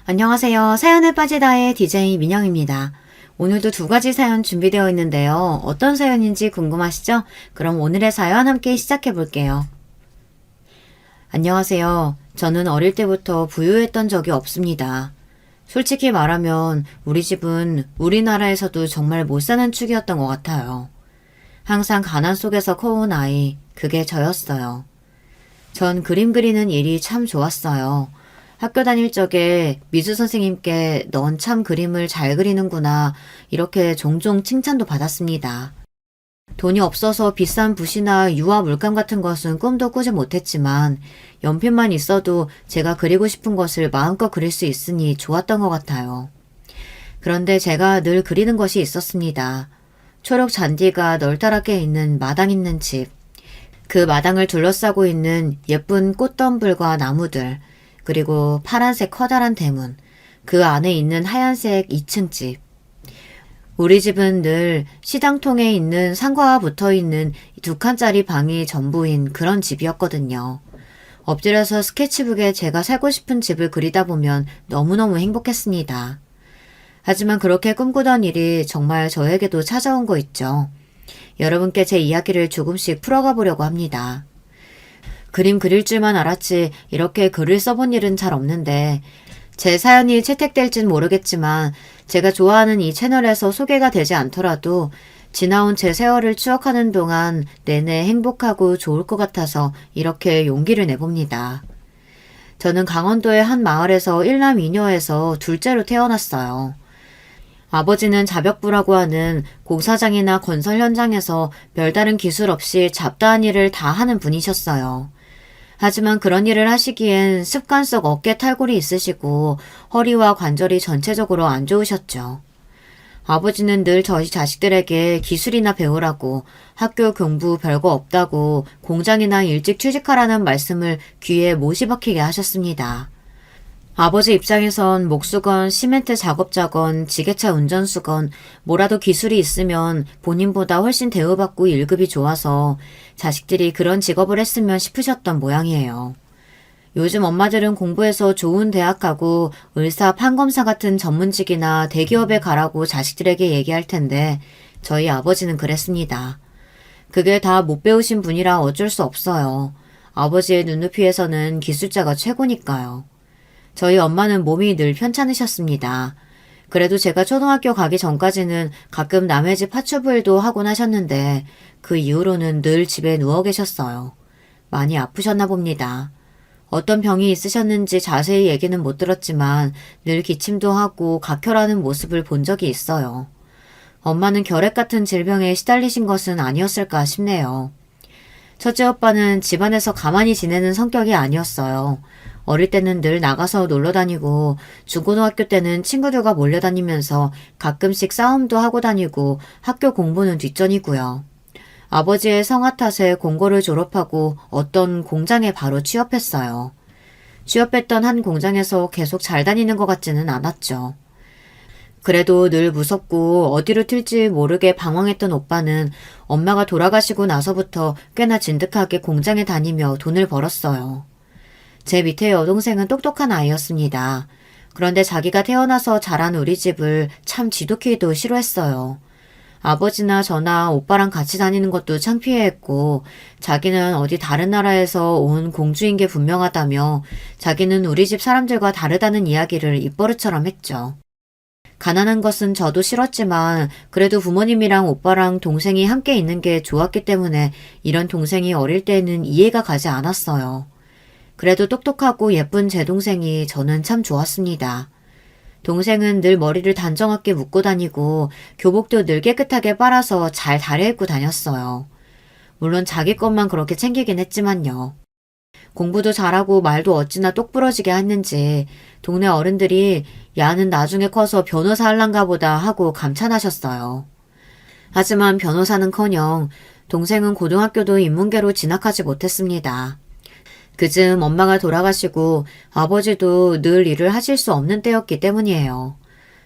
안녕하세요. 사연에 빠지다의 DJ 민영입니다. 오늘도 두 가지 사연 준비되어 있는데요. 어떤 사연인지 궁금하시죠? 그럼 오늘의 사연 함께 시작해 볼게요. 안녕하세요. 저는 어릴 때부터 부유했던 적이 없습니다. 솔직히 말하면 우리 집은 우리나라에서도 정말 못 사는 축이었던 것 같아요. 항상 가난 속에서 커온 아이, 그게 저였어요. 전 그림 그리는 일이 참 좋았어요. 학교 다닐 적에 미술 선생님께 넌 참 그림을 잘 그리는구나 이렇게 종종 칭찬도 받았습니다. 돈이 없어서 비싼 붓이나 유화 물감 같은 것은 꿈도 꾸지 못했지만 연필만 있어도 제가 그리고 싶은 것을 마음껏 그릴 수 있으니 좋았던 것 같아요. 그런데 제가 늘 그리는 것이 있었습니다. 초록 잔디가 널따랗게 있는 마당 있는 집, 그 마당을 둘러싸고 있는 예쁜 꽃덤불과 나무들, 그리고 파란색 커다란 대문, 그 안에 있는 하얀색 2층 집. 우리 집은 늘 시장통에 있는 상가와 붙어 있는 2칸짜리 방이 전부인 그런 집이었거든요. 엎드려서 스케치북에 제가 살고 싶은 집을 그리다 보면 너무너무 행복했습니다. 하지만 그렇게 꿈꾸던 일이 정말 저에게도 찾아온 거 있죠. 여러분께 제 이야기를 조금씩 풀어가 보려고 합니다. 그림 그릴 줄만 알았지 이렇게 글을 써본 일은 잘 없는데 제 사연이 채택될진 모르겠지만 제가 좋아하는 이 채널에서 소개가 되지 않더라도 지나온 제 세월을 추억하는 동안 내내 행복하고 좋을 것 같아서 이렇게 용기를 내봅니다. 저는 강원도의 한 마을에서 1남 2녀에서 둘째로 태어났어요. 아버지는 자벽부라고 하는 공사장이나 건설 현장에서 별다른 기술 없이 잡다한 일을 다 하는 분이셨어요. 하지만 그런 일을 하시기엔 습관 속 어깨 탈골이 있으시고 허리와 관절이 전체적으로 안 좋으셨죠. 아버지는 늘 저희 자식들에게 기술이나 배우라고 학교 공부 별거 없다고 공장이나 일찍 취직하라는 말씀을 귀에 못이 박히게 하셨습니다. 아버지 입장에선 목수건, 시멘트 작업자건, 지게차 운전수건, 뭐라도 기술이 있으면 본인보다 훨씬 대우받고 1급이 좋아서 자식들이 그런 직업을 했으면 싶으셨던 모양이에요. 요즘 엄마들은 공부해서 좋은 대학 가고 의사, 판검사 같은 전문직이나 대기업에 가라고 자식들에게 얘기할 텐데 저희 아버지는 그랬습니다. 그게 다 못 배우신 분이라 어쩔 수 없어요. 아버지의 눈높이에서는 기술자가 최고니까요. 저희 엄마는 몸이 늘 편찮으셨습니다. 그래도 제가 초등학교 가기 전까지는 가끔 남의 집 파출부일도 하곤 하셨는데 그 이후로는 늘 집에 누워 계셨어요. 많이 아프셨나 봅니다. 어떤 병이 있으셨는지 자세히 얘기는 못 들었지만 늘 기침도 하고 각혈하는 모습을 본 적이 있어요. 엄마는 결핵 같은 질병에 시달리신 것은 아니었을까 싶네요. 첫째 오빠는 집안에서 가만히 지내는 성격이 아니었어요. 어릴 때는 늘 나가서 놀러 다니고 중고등학교 때는 친구들과 몰려다니면서 가끔씩 싸움도 하고 다니고 학교 공부는 뒷전이고요. 아버지의 성화 탓에 공고를 졸업하고 어떤 공장에 바로 취업했어요. 취업했던 한 공장에서 계속 잘 다니는 것 같지는 않았죠. 그래도 늘 무섭고 어디로 튈지 모르게 방황했던 오빠는 엄마가 돌아가시고 나서부터 꽤나 진득하게 공장에 다니며 돈을 벌었어요. 제 밑에 여동생은 똑똑한 아이였습니다. 그런데 자기가 태어나서 자란 우리 집을 참 지독히도 싫어했어요. 아버지나 저나 오빠랑 같이 다니는 것도 창피해했고 자기는 어디 다른 나라에서 온 공주인 게 분명하다며 자기는 우리 집 사람들과 다르다는 이야기를 입버릇처럼 했죠. 가난한 것은 저도 싫었지만 그래도 부모님이랑 오빠랑 동생이 함께 있는 게 좋았기 때문에 이런 동생이 어릴 때는 이해가 가지 않았어요. 그래도 똑똑하고 예쁜 제 동생이 저는 참 좋았습니다. 동생은 늘 머리를 단정하게 묶고 다니고 교복도 늘 깨끗하게 빨아서 잘 다려입고 다녔어요. 물론 자기 것만 그렇게 챙기긴 했지만요. 공부도 잘하고 말도 어찌나 똑부러지게 했는지 동네 어른들이 야는 나중에 커서 변호사 할란가 보다 하고 감탄하셨어요. 하지만 변호사는커녕 동생은 고등학교도 인문계로 진학하지 못했습니다. 그즈음 엄마가 돌아가시고 아버지도 늘 일을 하실 수 없는 때였기 때문이에요.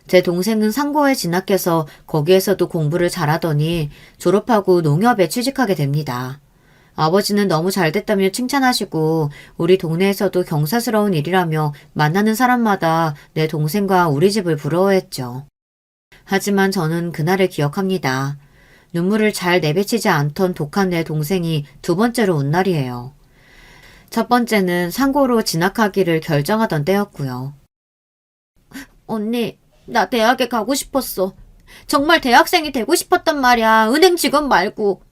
제 동생은 상고에 진학해서 거기에서도 공부를 잘하더니 졸업하고 농협에 취직하게 됩니다. 아버지는 너무 잘 됐다며 칭찬하시고 우리 동네에서도 경사스러운 일이라며 만나는 사람마다 내 동생과 우리 집을 부러워했죠. 하지만 저는 그날을 기억합니다. 눈물을 잘 내비치지 않던 독한 내 동생이 두 번째로 운 날이에요. 첫 번째는 상고로 진학하기를 결정하던 때였고요. 언니, 나 대학에 가고 싶었어. 정말 대학생이 되고 싶었단 말이야. 은행 직원 말고.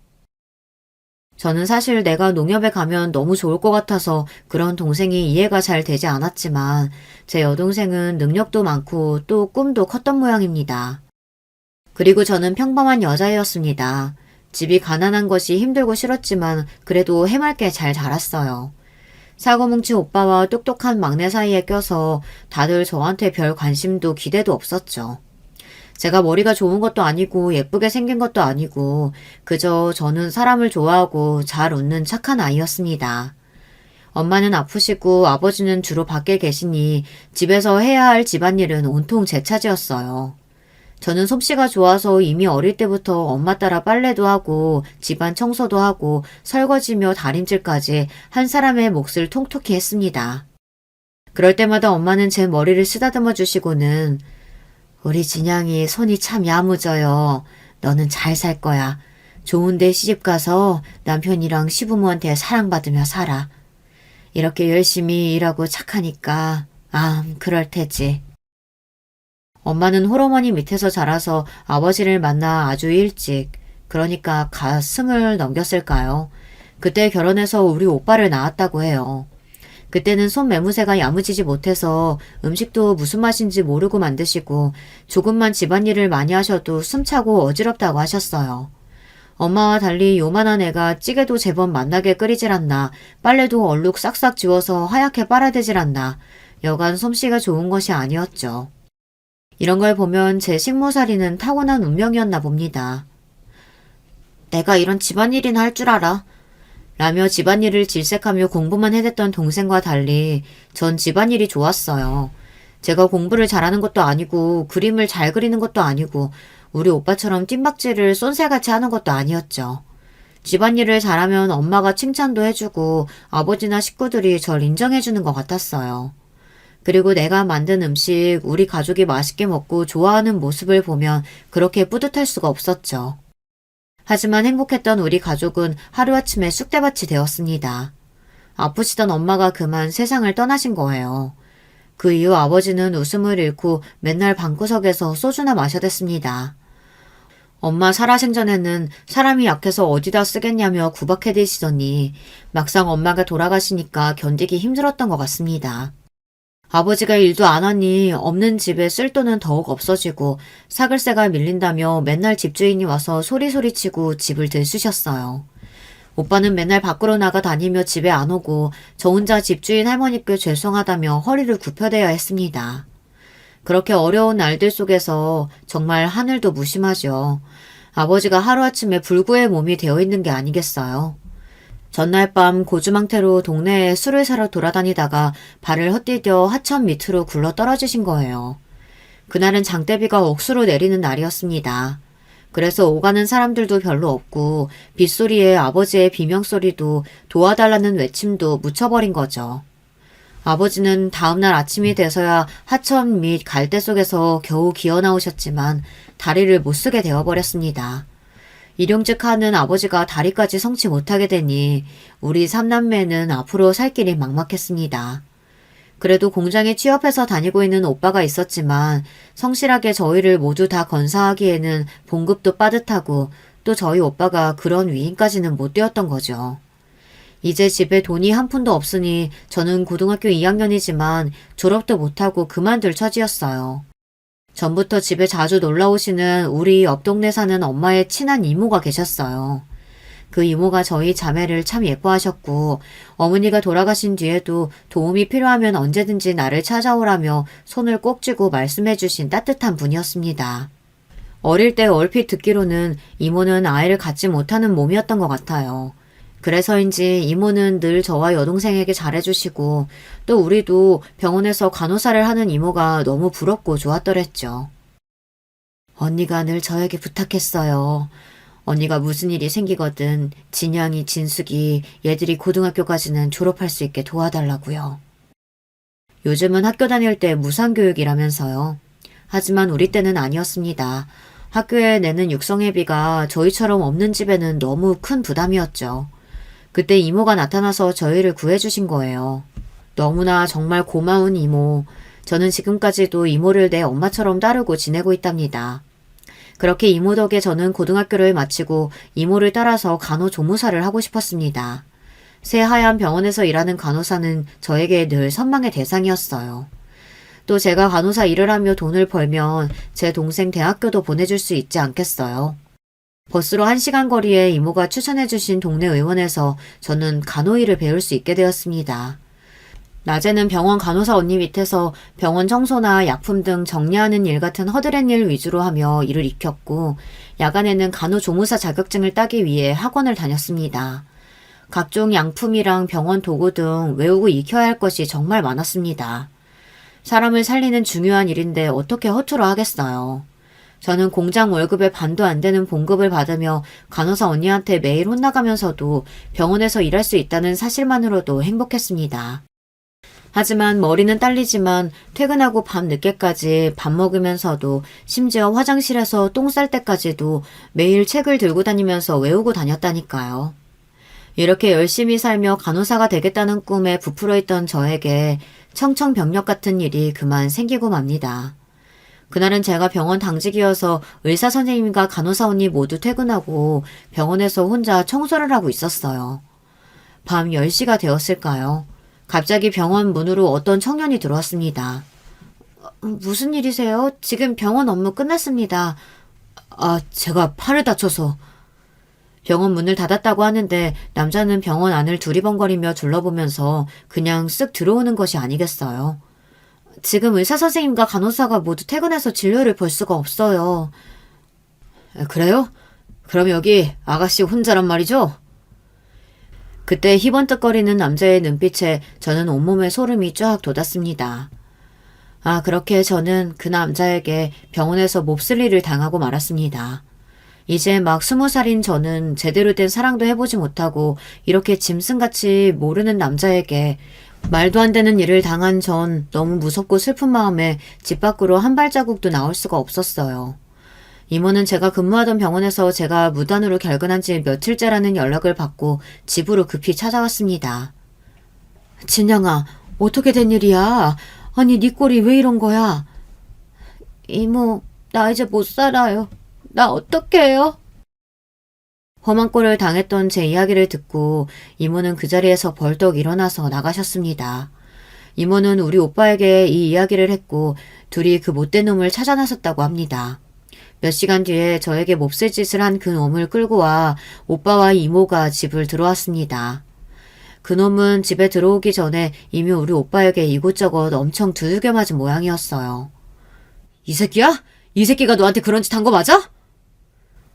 저는 사실 내가 농협에 가면 너무 좋을 것 같아서 그런 동생이 이해가 잘 되지 않았지만 제 여동생은 능력도 많고 또 꿈도 컸던 모양입니다. 그리고 저는 평범한 여자애였습니다. 집이 가난한 것이 힘들고 싫었지만 그래도 해맑게 잘 자랐어요. 사고뭉치 오빠와 똑똑한 막내 사이에 껴서 다들 저한테 별 관심도 기대도 없었죠. 제가 머리가 좋은 것도 아니고 예쁘게 생긴 것도 아니고 그저 저는 사람을 좋아하고 잘 웃는 착한 아이였습니다. 엄마는 아프시고 아버지는 주로 밖에 계시니 집에서 해야 할 집안일은 온통 제 차지였어요. 저는 솜씨가 좋아서 이미 어릴 때부터 엄마 따라 빨래도 하고 집안 청소도 하고 설거지며 다림질까지 한 사람의 몫을 통톡히 했습니다. 그럴 때마다 엄마는 제 머리를 쓰다듬어 주시고는 우리 진양이 손이 참 야무져요. 너는 잘 살 거야. 좋은 데 시집가서 남편이랑 시부모한테 사랑받으며 살아. 이렇게 열심히 일하고 착하니까 그럴 테지. 엄마는 홀어머니 밑에서 자라서 아버지를 만나 아주 일찍, 그러니까 갓 20을 넘겼을까요? 그때 결혼해서 우리 오빠를 낳았다고 해요. 그때는 손매무새가 야무지지 못해서 음식도 무슨 맛인지 모르고 만드시고 조금만 집안일을 많이 하셔도 숨차고 어지럽다고 하셨어요. 엄마와 달리 요만한 애가 찌개도 제법 맛나게 끓이질 않나, 빨래도 얼룩 싹싹 지워서 하얗게 빨아대질 않나, 여간 솜씨가 좋은 것이 아니었죠. 이런 걸 보면 제 식모살이는 타고난 운명이었나 봅니다. 내가 이런 집안일이나 할 줄 알아. 라며 집안일을 질색하며 공부만 해댔던 동생과 달리 전 집안일이 좋았어요. 제가 공부를 잘하는 것도 아니고 그림을 잘 그리는 것도 아니고 우리 오빠처럼 뜀박질을 쏜살같이 하는 것도 아니었죠. 집안일을 잘하면 엄마가 칭찬도 해주고 아버지나 식구들이 절 인정해주는 것 같았어요. 그리고 내가 만든 음식 우리 가족이 맛있게 먹고 좋아하는 모습을 보면 그렇게 뿌듯할 수가 없었죠. 하지만 행복했던 우리 가족은 하루아침에 쑥대밭이 되었습니다. 아프시던 엄마가 그만 세상을 떠나신 거예요. 그 이후 아버지는 웃음을 잃고 맨날 방구석에서 소주나 마셔댔습니다. 엄마 살아생전에는 사람이 약해서 어디다 쓰겠냐며 구박해대시더니 막상 엄마가 돌아가시니까 견디기 힘들었던 것 같습니다. 아버지가 일도 안 하니 없는 집에 쓸 돈은 더욱 없어지고 사글세가 밀린다며 맨날 집주인이 와서 소리소리치고 집을 들쑤셨어요. 오빠는 맨날 밖으로 나가 다니며 집에 안 오고 저 혼자 집주인 할머니께 죄송하다며 허리를 굽혀대야 했습니다. 그렇게 어려운 날들 속에서 정말 하늘도 무심하죠. 아버지가 하루아침에 불구의 몸이 되어 있는 게 아니겠어요. 전날 밤 고주망태로 동네에 술을 사러 돌아다니다가 발을 헛디뎌 하천 밑으로 굴러 떨어지신 거예요. 그날은 장대비가 억수로 내리는 날이었습니다. 그래서 오가는 사람들도 별로 없고 빗소리에 아버지의 비명소리도 도와달라는 외침도 묻혀버린 거죠. 아버지는 다음날 아침이 돼서야 하천 및 갈대 속에서 겨우 기어나오셨지만 다리를 못쓰게 되어버렸습니다. 일용직하는 아버지가 다리까지 성치 못하게 되니 우리 삼남매는 앞으로 살 길이 막막했습니다. 그래도 공장에 취업해서 다니고 있는 오빠가 있었지만 성실하게 저희를 모두 다 건사하기에는 봉급도 빠듯하고 또 저희 오빠가 그런 위인까지는 못 되었던 거죠. 이제 집에 돈이 한 푼도 없으니 저는 고등학교 2학년이지만 졸업도 못하고 그만둘 처지였어요. 전부터 집에 자주 놀러오시는 우리 옆 동네 사는 엄마의 친한 이모가 계셨어요. 그 이모가 저희 자매를 참 예뻐하셨고 어머니가 돌아가신 뒤에도 도움이 필요하면 언제든지 나를 찾아오라며 손을 꼭 쥐고 말씀해 주신 따뜻한 분이었습니다. 어릴 때 얼핏 듣기로는 이모는 아이를 갖지 못하는 몸이었던 것 같아요. 그래서인지 이모는 늘 저와 여동생에게 잘해주시고 또 우리도 병원에서 간호사를 하는 이모가 너무 부럽고 좋았더랬죠. 언니가 늘 저에게 부탁했어요. 언니가 무슨 일이 생기거든 진양이, 진숙이 얘들이 고등학교까지는 졸업할 수 있게 도와달라고요. 요즘은 학교 다닐 때 무상교육이라면서요. 하지만 우리 때는 아니었습니다. 학교에 내는 육성회비가 저희처럼 없는 집에는 너무 큰 부담이었죠. 그때 이모가 나타나서 저희를 구해주신 거예요. 너무나 정말 고마운 이모. 저는 지금까지도 이모를 내 엄마처럼 따르고 지내고 있답니다. 그렇게 이모 덕에 저는 고등학교를 마치고 이모를 따라서 간호조무사를 하고 싶었습니다. 새하얀 병원에서 일하는 간호사는 저에게 늘 선망의 대상이었어요. 또 제가 간호사 일을 하며 돈을 벌면 제 동생 대학교도 보내줄 수 있지 않겠어요. 버스로 1시간 거리에 이모가 추천해주신 동네 의원에서 저는 간호일을 배울 수 있게 되었습니다. 낮에는 병원 간호사 언니 밑에서 병원 청소나 약품 등 정리하는 일 같은 허드렛 일 위주로 하며 일을 익혔고, 야간에는 간호조무사 자격증을 따기 위해 학원을 다녔습니다. 각종 양품이랑 병원 도구 등 외우고 익혀야 할 것이 정말 많았습니다. 사람을 살리는 중요한 일인데 어떻게 허투루 하겠어요. 저는 공장 월급의 반도 안 되는 봉급을 받으며 간호사 언니한테 매일 혼나가면서도 병원에서 일할 수 있다는 사실만으로도 행복했습니다. 하지만 머리는 딸리지만 퇴근하고 밤 늦게까지 밥 먹으면서도 심지어 화장실에서 똥 쌀 때까지도 매일 책을 들고 다니면서 외우고 다녔다니까요. 이렇게 열심히 살며 간호사가 되겠다는 꿈에 부풀어 있던 저에게 청천벽력 같은 일이 그만 생기고 맙니다. 그날은 제가 병원 당직이어서 의사 선생님과 간호사 언니 모두 퇴근하고 병원에서 혼자 청소를 하고 있었어요. 밤 10시가 되었을까요? 갑자기 병원 문으로 어떤 청년이 들어왔습니다. 무슨 일이세요? 지금 병원 업무 끝났습니다. 제가 팔을 다쳐서. 병원 문을 닫았다고 하는데 남자는 병원 안을 두리번거리며 둘러보면서 그냥 쓱 들어오는 것이 아니겠어요. 지금 의사 선생님과 간호사가 모두 퇴근해서 진료를 볼 수가 없어요. 그래요? 그럼 여기 아가씨 혼자란 말이죠? 그때 희번뜩거리는 남자의 눈빛에 저는 온몸에 소름이 쫙 돋았습니다. 그렇게 저는 그 남자에게 병원에서 몹쓸 일을 당하고 말았습니다. 이제 막 20살인 저는 제대로 된 사랑도 해보지 못하고 이렇게 짐승같이 모르는 남자에게 말도 안 되는 일을 당한 전 너무 무섭고 슬픈 마음에 집 밖으로 한 발자국도 나올 수가 없었어요. 이모는 제가 근무하던 병원에서 제가 무단으로 결근한 지 며칠째라는 연락을 받고 집으로 급히 찾아왔습니다. 진양아, 어떻게 된 일이야? 아니, 네 꼴이 왜 이런 거야? 이모, 나 이제 못 살아요. 나 어떡해요? 험한 꼴을 당했던 제 이야기를 듣고 이모는 그 자리에서 벌떡 일어나서 나가셨습니다. 이모는 우리 오빠에게 이 이야기를 했고 둘이 그 못된 놈을 찾아 나섰다고 합니다. 몇 시간 뒤에 저에게 몹쓸 짓을 한 그 놈을 끌고 와 오빠와 이모가 집을 들어왔습니다. 그 놈은 집에 들어오기 전에 이미 우리 오빠에게 이곳저곳 엄청 두들겨 맞은 모양이었어요. 이 새끼야? 이 새끼가 너한테 그런 짓 한 거 맞아?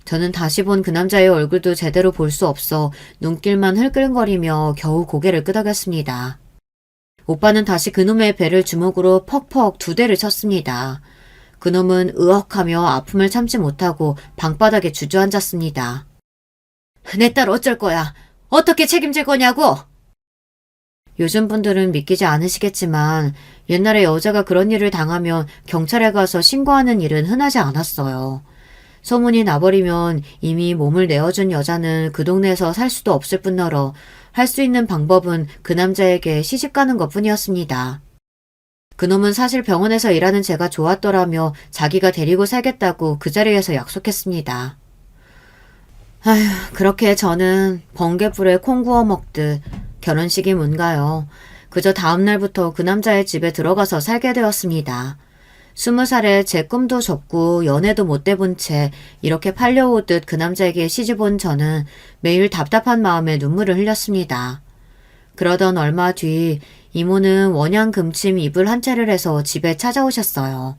저는 다시 본 그 남자의 얼굴도 제대로 볼 수 없어 눈길만 흘끌거리며 겨우 고개를 끄덕였습니다. 오빠는 다시 그놈의 배를 주먹으로 퍽퍽 2대를 쳤습니다. 그놈은 으억하며 아픔을 참지 못하고 방바닥에 주저앉았습니다. 내 딸 어쩔 거야? 어떻게 책임질 거냐고? 요즘 분들은 믿기지 않으시겠지만 옛날에 여자가 그런 일을 당하면 경찰에 가서 신고하는 일은 흔하지 않았어요. 소문이 나버리면 이미 몸을 내어준 여자는 그 동네에서 살 수도 없을 뿐더러 할 수 있는 방법은 그 남자에게 시집가는 것뿐이었습니다. 그놈은 사실 병원에서 일하는 제가 좋았더라며 자기가 데리고 살겠다고 그 자리에서 약속했습니다. 그렇게 저는 번개불에 콩 구워 먹듯 결혼식이 뭔가요. 그저 다음날부터 그 남자의 집에 들어가서 살게 되었습니다. 20살에 제 꿈도 접고 연애도 못 돼본 채 이렇게 팔려오듯 그 남자에게 시집온 저는 매일 답답한 마음에 눈물을 흘렸습니다. 그러던 얼마 뒤 이모는 원양금침 이불 한 채를 해서 집에 찾아오셨어요.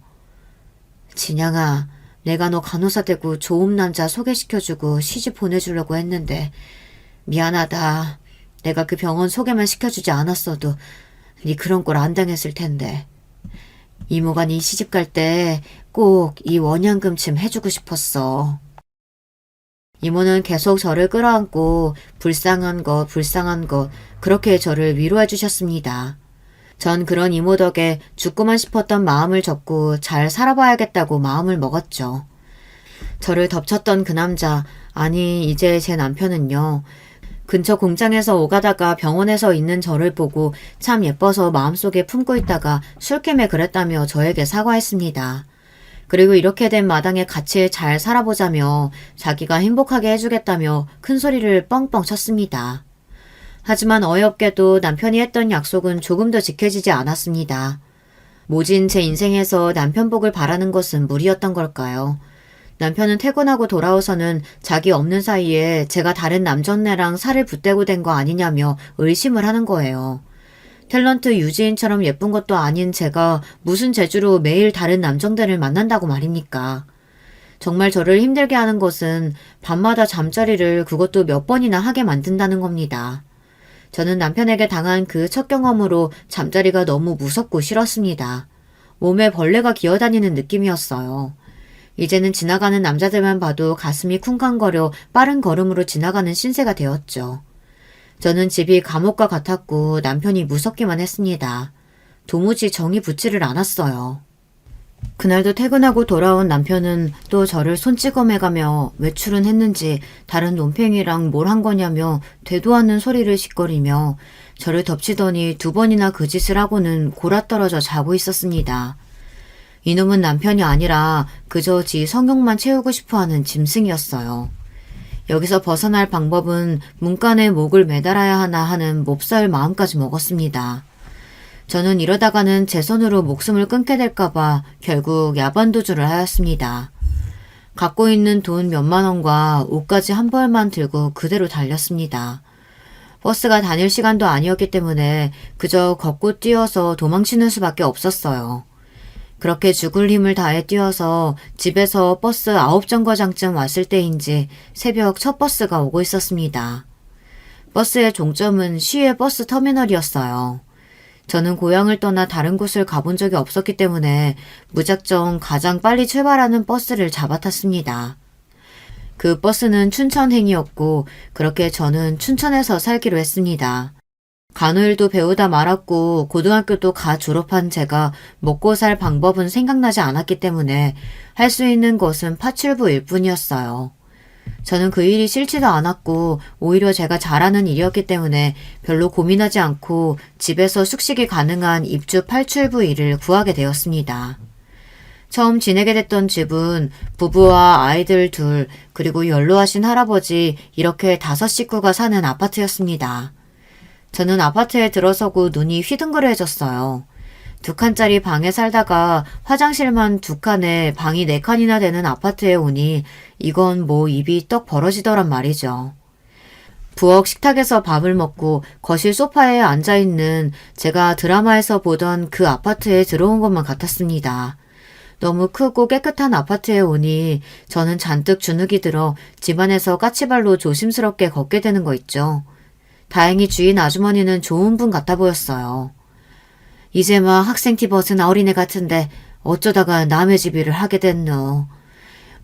진양아, 내가 너 간호사 되고 좋은 남자 소개시켜주고 시집 보내주려고 했는데 미안하다. 내가 그 병원 소개만 시켜주지 않았어도 네 그런 꼴 안 당했을 텐데. 이모가 네 시집 갈 때 꼭 이 원양금침 해주고 싶었어. 이모는 계속 저를 끌어안고 불쌍한 것 그렇게 저를 위로해 주셨습니다. 전 그런 이모 덕에 죽고만 싶었던 마음을 접고 잘 살아봐야겠다고 마음을 먹었죠. 저를 덮쳤던 그 남자, 아니 이제 제 남편은요. 근처 공장에서 오가다가 병원에서 있는 저를 보고 참 예뻐서 마음속에 품고 있다가 술김에 그랬다며 저에게 사과했습니다. 그리고 이렇게 된 마당에 같이 잘 살아보자며 자기가 행복하게 해주겠다며 큰 소리를 뻥뻥 쳤습니다. 하지만 어이없게도 남편이 했던 약속은 조금도 지켜지지 않았습니다. 모진 제 인생에서 남편 복을 바라는 것은 무리였던 걸까요? 남편은 퇴근하고 돌아오서는 자기 없는 사이에 제가 다른 남정네랑 살을 붙대고 된 거 아니냐며 의심을 하는 거예요. 탤런트 유지인처럼 예쁜 것도 아닌 제가 무슨 재주로 매일 다른 남정들을 만난다고 말입니까? 정말 저를 힘들게 하는 것은 밤마다 잠자리를 그것도 몇 번이나 하게 만든다는 겁니다. 저는 남편에게 당한 그 첫 경험으로 잠자리가 너무 무섭고 싫었습니다. 몸에 벌레가 기어다니는 느낌이었어요. 이제는 지나가는 남자들만 봐도 가슴이 쿵쾅거려 빠른 걸음으로 지나가는 신세가 되었죠. 저는 집이 감옥과 같았고 남편이 무섭기만 했습니다. 도무지 정이 붙지를 않았어요. 그날도 퇴근하고 돌아온 남편은 또 저를 손찌검해가며 외출은 했는지 다른 논팽이랑 뭘 한 거냐며 되도 않는 소리를 짓거리며 저를 덮치더니 2번이나 그 짓을 하고는 골아떨어져 자고 있었습니다. 이놈은 남편이 아니라 그저 지 성욕만 채우고 싶어하는 짐승이었어요. 여기서 벗어날 방법은 문간에 목을 매달아야 하나 하는 몹쓸 마음까지 먹었습니다. 저는 이러다가는 제 손으로 목숨을 끊게 될까봐 결국 야반도주를 하였습니다. 갖고 있는 돈 몇만 원과 옷까지 한 벌만 들고 그대로 달렸습니다. 버스가 다닐 시간도 아니었기 때문에 그저 걷고 뛰어서 도망치는 수밖에 없었어요. 그렇게 죽을 힘을 다해 뛰어서 집에서 버스 9정거장쯤 왔을 때인지 새벽 첫 버스가 오고 있었습니다. 버스의 종점은 시외 버스 터미널이었어요. 저는 고향을 떠나 다른 곳을 가본 적이 없었기 때문에 무작정 가장 빨리 출발하는 버스를 잡아탔습니다. 그 버스는 춘천행이었고 그렇게 저는 춘천에서 살기로 했습니다. 간호일도 배우다 말았고 고등학교도 가 졸업한 제가 먹고 살 방법은 생각나지 않았기 때문에 할 수 있는 것은 파출부일 뿐이었어요. 저는 그 일이 싫지도 않았고 오히려 제가 잘하는 일이었기 때문에 별로 고민하지 않고 집에서 숙식이 가능한 입주 팔출부 일을 구하게 되었습니다. 처음 지내게 됐던 집은 부부와 아이들 둘 그리고 연로하신 할아버지 이렇게 5식구가 사는 아파트였습니다. 저는 아파트에 들어서고 눈이 휘둥그레졌어요. 2칸짜리 방에 살다가 화장실만 2칸에 방이 4칸이나 되는 아파트에 오니 이건 뭐 입이 떡 벌어지더란 말이죠. 부엌 식탁에서 밥을 먹고 거실 소파에 앉아있는 제가 드라마에서 보던 그 아파트에 들어온 것만 같았습니다. 너무 크고 깨끗한 아파트에 오니 저는 잔뜩 주눅이 들어 집안에서 까치발로 조심스럽게 걷게 되는 거 있죠. 다행히 주인 아주머니는 좋은 분 같아 보였어요. 이제 막 학생 티 벗은 어린애 같은데 어쩌다가 남의 집 일을 하게 됐노.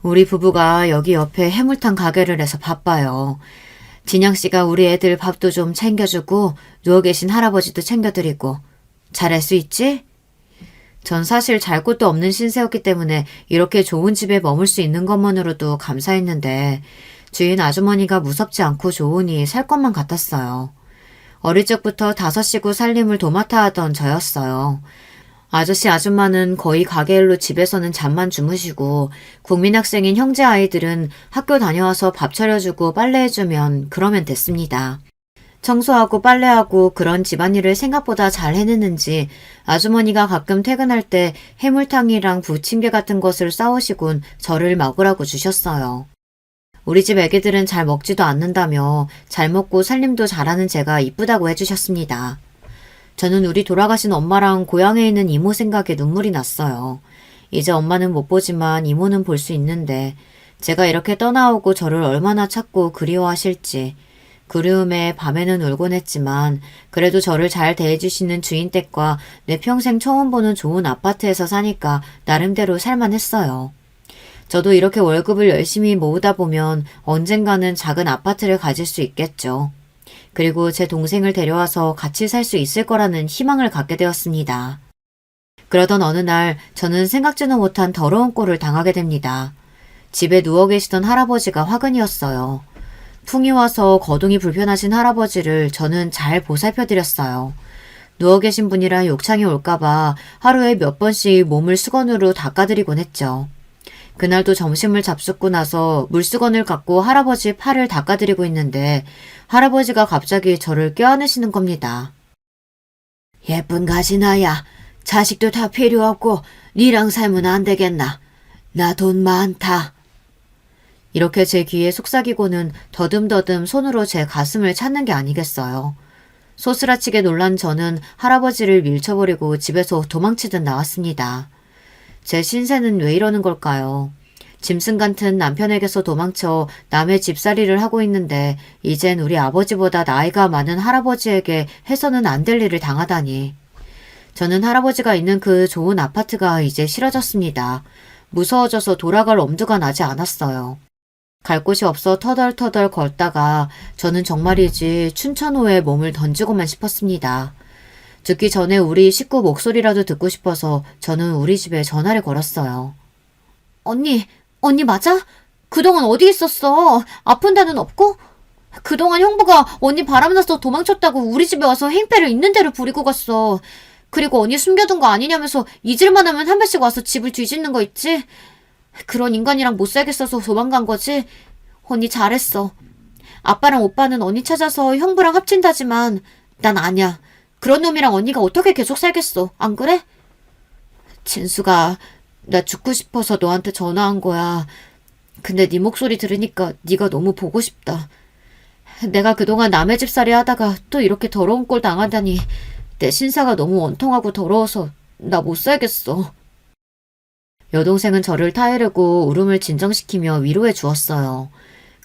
우리 부부가 여기 옆에 해물탕 가게를 해서 바빠요. 진영씨가 우리 애들 밥도 좀 챙겨주고 누워 계신 할아버지도 챙겨드리고 잘할 수 있지? 전 사실 잘 곳도 없는 신세였기 때문에 이렇게 좋은 집에 머물 수 있는 것만으로도 감사했는데 주인 아주머니가 무섭지 않고 좋으니 살 것만 같았어요. 어릴 적부터 5식구 살림을 도맡아 하던 저였어요. 아저씨 아줌마는 거의 가게 일로 집에서는 잠만 주무시고 국민학생인 형제 아이들은 학교 다녀와서 밥 차려주고 빨래해주면 그러면 됐습니다. 청소하고 빨래하고 그런 집안일을 생각보다 잘 해냈는지 아주머니가 가끔 퇴근할 때 해물탕이랑 부침개 같은 것을 싸우시곤 저를 먹으라고 주셨어요. 우리 집 애기들은 잘 먹지도 않는다며 잘 먹고 살림도 잘하는 제가 이쁘다고 해주셨습니다. 저는 우리 돌아가신 엄마랑 고향에 있는 이모 생각에 눈물이 났어요. 이제 엄마는 못 보지만 이모는 볼 수 있는데 제가 이렇게 떠나오고 저를 얼마나 찾고 그리워하실지. 그리움에 밤에는 울곤 했지만 그래도 저를 잘 대해주시는 주인 댁과 내 평생 처음 보는 좋은 아파트에서 사니까 나름대로 살만했어요. 저도 이렇게 월급을 열심히 모으다 보면 언젠가는 작은 아파트를 가질 수 있겠죠. 그리고 제 동생을 데려와서 같이 살 수 있을 거라는 희망을 갖게 되었습니다. 그러던 어느 날 저는 생각지도 못한 더러운 꼴을 당하게 됩니다. 집에 누워 계시던 할아버지가 화근이었어요. 풍이 와서 거동이 불편하신 할아버지를 저는 잘 보살펴드렸어요. 누워 계신 분이라 욕창이 올까봐 하루에 몇 번씩 몸을 수건으로 닦아드리곤 했죠. 그날도 점심을 잡숫고 나서 물수건을 갖고 할아버지 팔을 닦아드리고 있는데 할아버지가 갑자기 저를 껴안으시는 겁니다. 예쁜 가지나야, 자식도 다 필요 없고 니랑 살면 안 되겠나? 나 돈 많다. 이렇게 제 귀에 속삭이고는 더듬더듬 손으로 제 가슴을 찾는 게 아니겠어요. 소스라치게 놀란 저는 할아버지를 밀쳐버리고 집에서 도망치듯 나왔습니다. 제 신세는 왜 이러는 걸까요? 짐승 같은 남편에게서 도망쳐 남의 집살이를 하고 있는데 이젠 우리 아버지보다 나이가 많은 할아버지에게 해서는 안 될 일을 당하다니. 저는 할아버지가 있는 그 좋은 아파트가 이제 싫어졌습니다. 무서워져서 돌아갈 엄두가 나지 않았어요. 갈 곳이 없어 터덜터덜 걷다가 저는 정말이지 춘천호에 몸을 던지고만 싶었습니다. 죽기 전에 우리 식구 목소리라도 듣고 싶어서 저는 우리 집에 전화를 걸었어요. 언니 맞아? 그동안 어디 있었어? 아픈 데는 없고? 그동안 형부가 언니 바람나서 도망쳤다고 우리 집에 와서 행패를 있는 대로 부리고 갔어. 그리고 언니 숨겨둔 거 아니냐면서 잊을만 하면 한 번씩 와서 집을 뒤집는 거 있지? 그런 인간이랑 못 살겠어서 도망간 거지? 언니 잘했어. 아빠랑 오빠는 언니 찾아서 형부랑 합친다지만 난 아니야. 그런 놈이랑 언니가 어떻게 계속 살겠어. 안 그래? 진수가 나 죽고 싶어서 너한테 전화한 거야. 근데 네 목소리 들으니까 네가 너무 보고 싶다. 내가 그동안 남의 집살이 하다가 또 이렇게 더러운 꼴 당하다니 내 신사가 너무 원통하고 더러워서 나 못 살겠어. 여동생은 저를 타이르고 울음을 진정시키며 위로해 주었어요.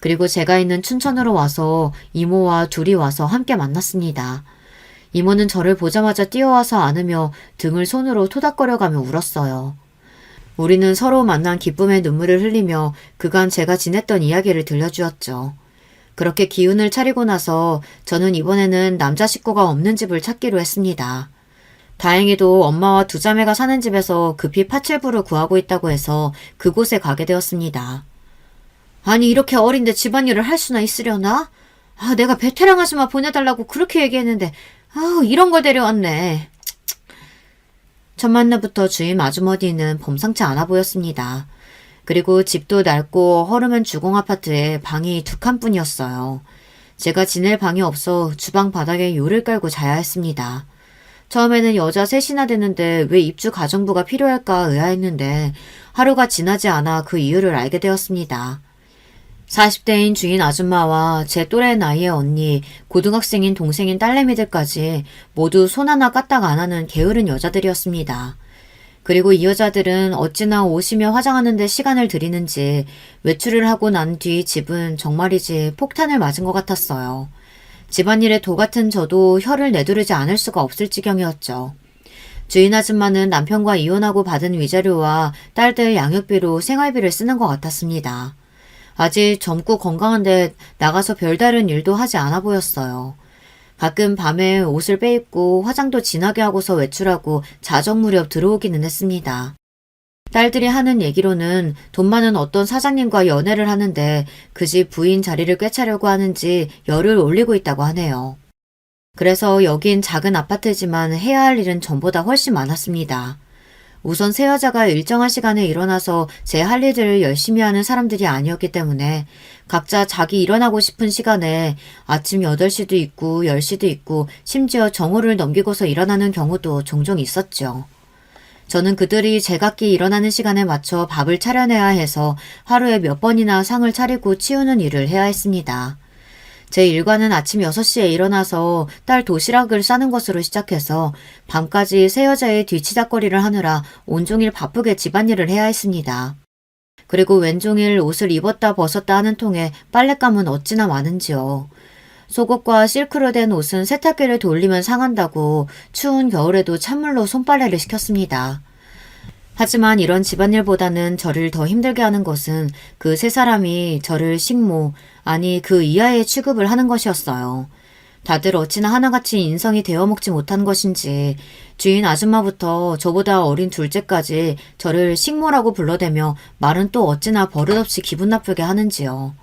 그리고 제가 있는 춘천으로 와서 이모와 둘이 와서 함께 만났습니다. 이모는 저를 보자마자 뛰어와서 안으며 등을 손으로 토닥거려가며 울었어요. 우리는 서로 만난 기쁨의 눈물을 흘리며 그간 제가 지냈던 이야기를 들려주었죠. 그렇게 기운을 차리고 나서 저는 이번에는 남자 식구가 없는 집을 찾기로 했습니다. 다행히도 엄마와 두 자매가 사는 집에서 급히 파출부를 구하고 있다고 해서 그곳에 가게 되었습니다. 아니 이렇게 어린데 집안일을 할 수나 있으려나? 내가 베테랑 아줌마 보내달라고 그렇게 얘기했는데 이런 걸 데려왔네. 첫 만남부터 주임 아주머니는 범상치 않아 보였습니다. 그리고 집도 낡고 허름한 주공 아파트에 방이 2칸뿐이었어요. 제가 지낼 방이 없어 주방 바닥에 요를 깔고 자야 했습니다. 처음에는 여자 셋이나 되는데 왜 입주 가정부가 필요할까 의아했는데 하루가 지나지 않아 그 이유를 알게 되었습니다. 40대인 주인 아줌마와 제 또래 나이의 언니, 고등학생인 동생인 딸내미들까지 모두 손 하나 까딱 안 하는 게으른 여자들이었습니다. 그리고 이 여자들은 어찌나 오시며 화장하는 데 시간을 들이는지 외출을 하고 난 뒤 집은 정말이지 폭탄을 맞은 것 같았어요. 집안일에 도 같은 저도 혀를 내두르지 않을 수가 없을 지경이었죠. 주인 아줌마는 남편과 이혼하고 받은 위자료와 딸들 양육비로 생활비를 쓰는 것 같았습니다. 아직 젊고 건강한데 나가서 별다른 일도 하지 않아 보였어요. 가끔 밤에 옷을 빼입고 화장도 진하게 하고서 외출하고 자정 무렵 들어오기는 했습니다. 딸들이 하는 얘기로는 돈 많은 어떤 사장님과 연애를 하는데 그 집 부인 자리를 꿰차려고 하는지 열을 올리고 있다고 하네요. 그래서 여긴 작은 아파트지만 해야 할 일은 전보다 훨씬 많았습니다. 우선 새 여자가 일정한 시간에 일어나서 제 할 일들을 열심히 하는 사람들이 아니었기 때문에 각자 자기 일어나고 싶은 시간에 아침 8시도 있고 10시도 있고 심지어 정오를 넘기고서 일어나는 경우도 종종 있었죠. 저는 그들이 제각기 일어나는 시간에 맞춰 밥을 차려내야 해서 하루에 몇 번이나 상을 차리고 치우는 일을 해야 했습니다. 제 일과는 아침 6시에 일어나서 딸 도시락을 싸는 것으로 시작해서 밤까지 새 여자의 뒤치다거리를 하느라 온종일 바쁘게 집안일을 해야 했습니다. 그리고 왼종일 옷을 입었다 벗었다 하는 통에 빨랫감은 어찌나 많은지요. 속옷과 실크로 된 옷은 세탁기를 돌리면 상한다고 추운 겨울에도 찬물로 손빨래를 시켰습니다. 하지만 이런 집안일보다는 저를 더 힘들게 하는 것은 그 세 사람이 저를 식모, 아니 그 이하의 취급을 하는 것이었어요. 다들 어찌나 하나같이 인성이 되어먹지 못한 것인지 주인 아줌마부터 저보다 어린 둘째까지 저를 식모라고 불러대며 말은 또 어찌나 버릇없이 기분 나쁘게 하는지요.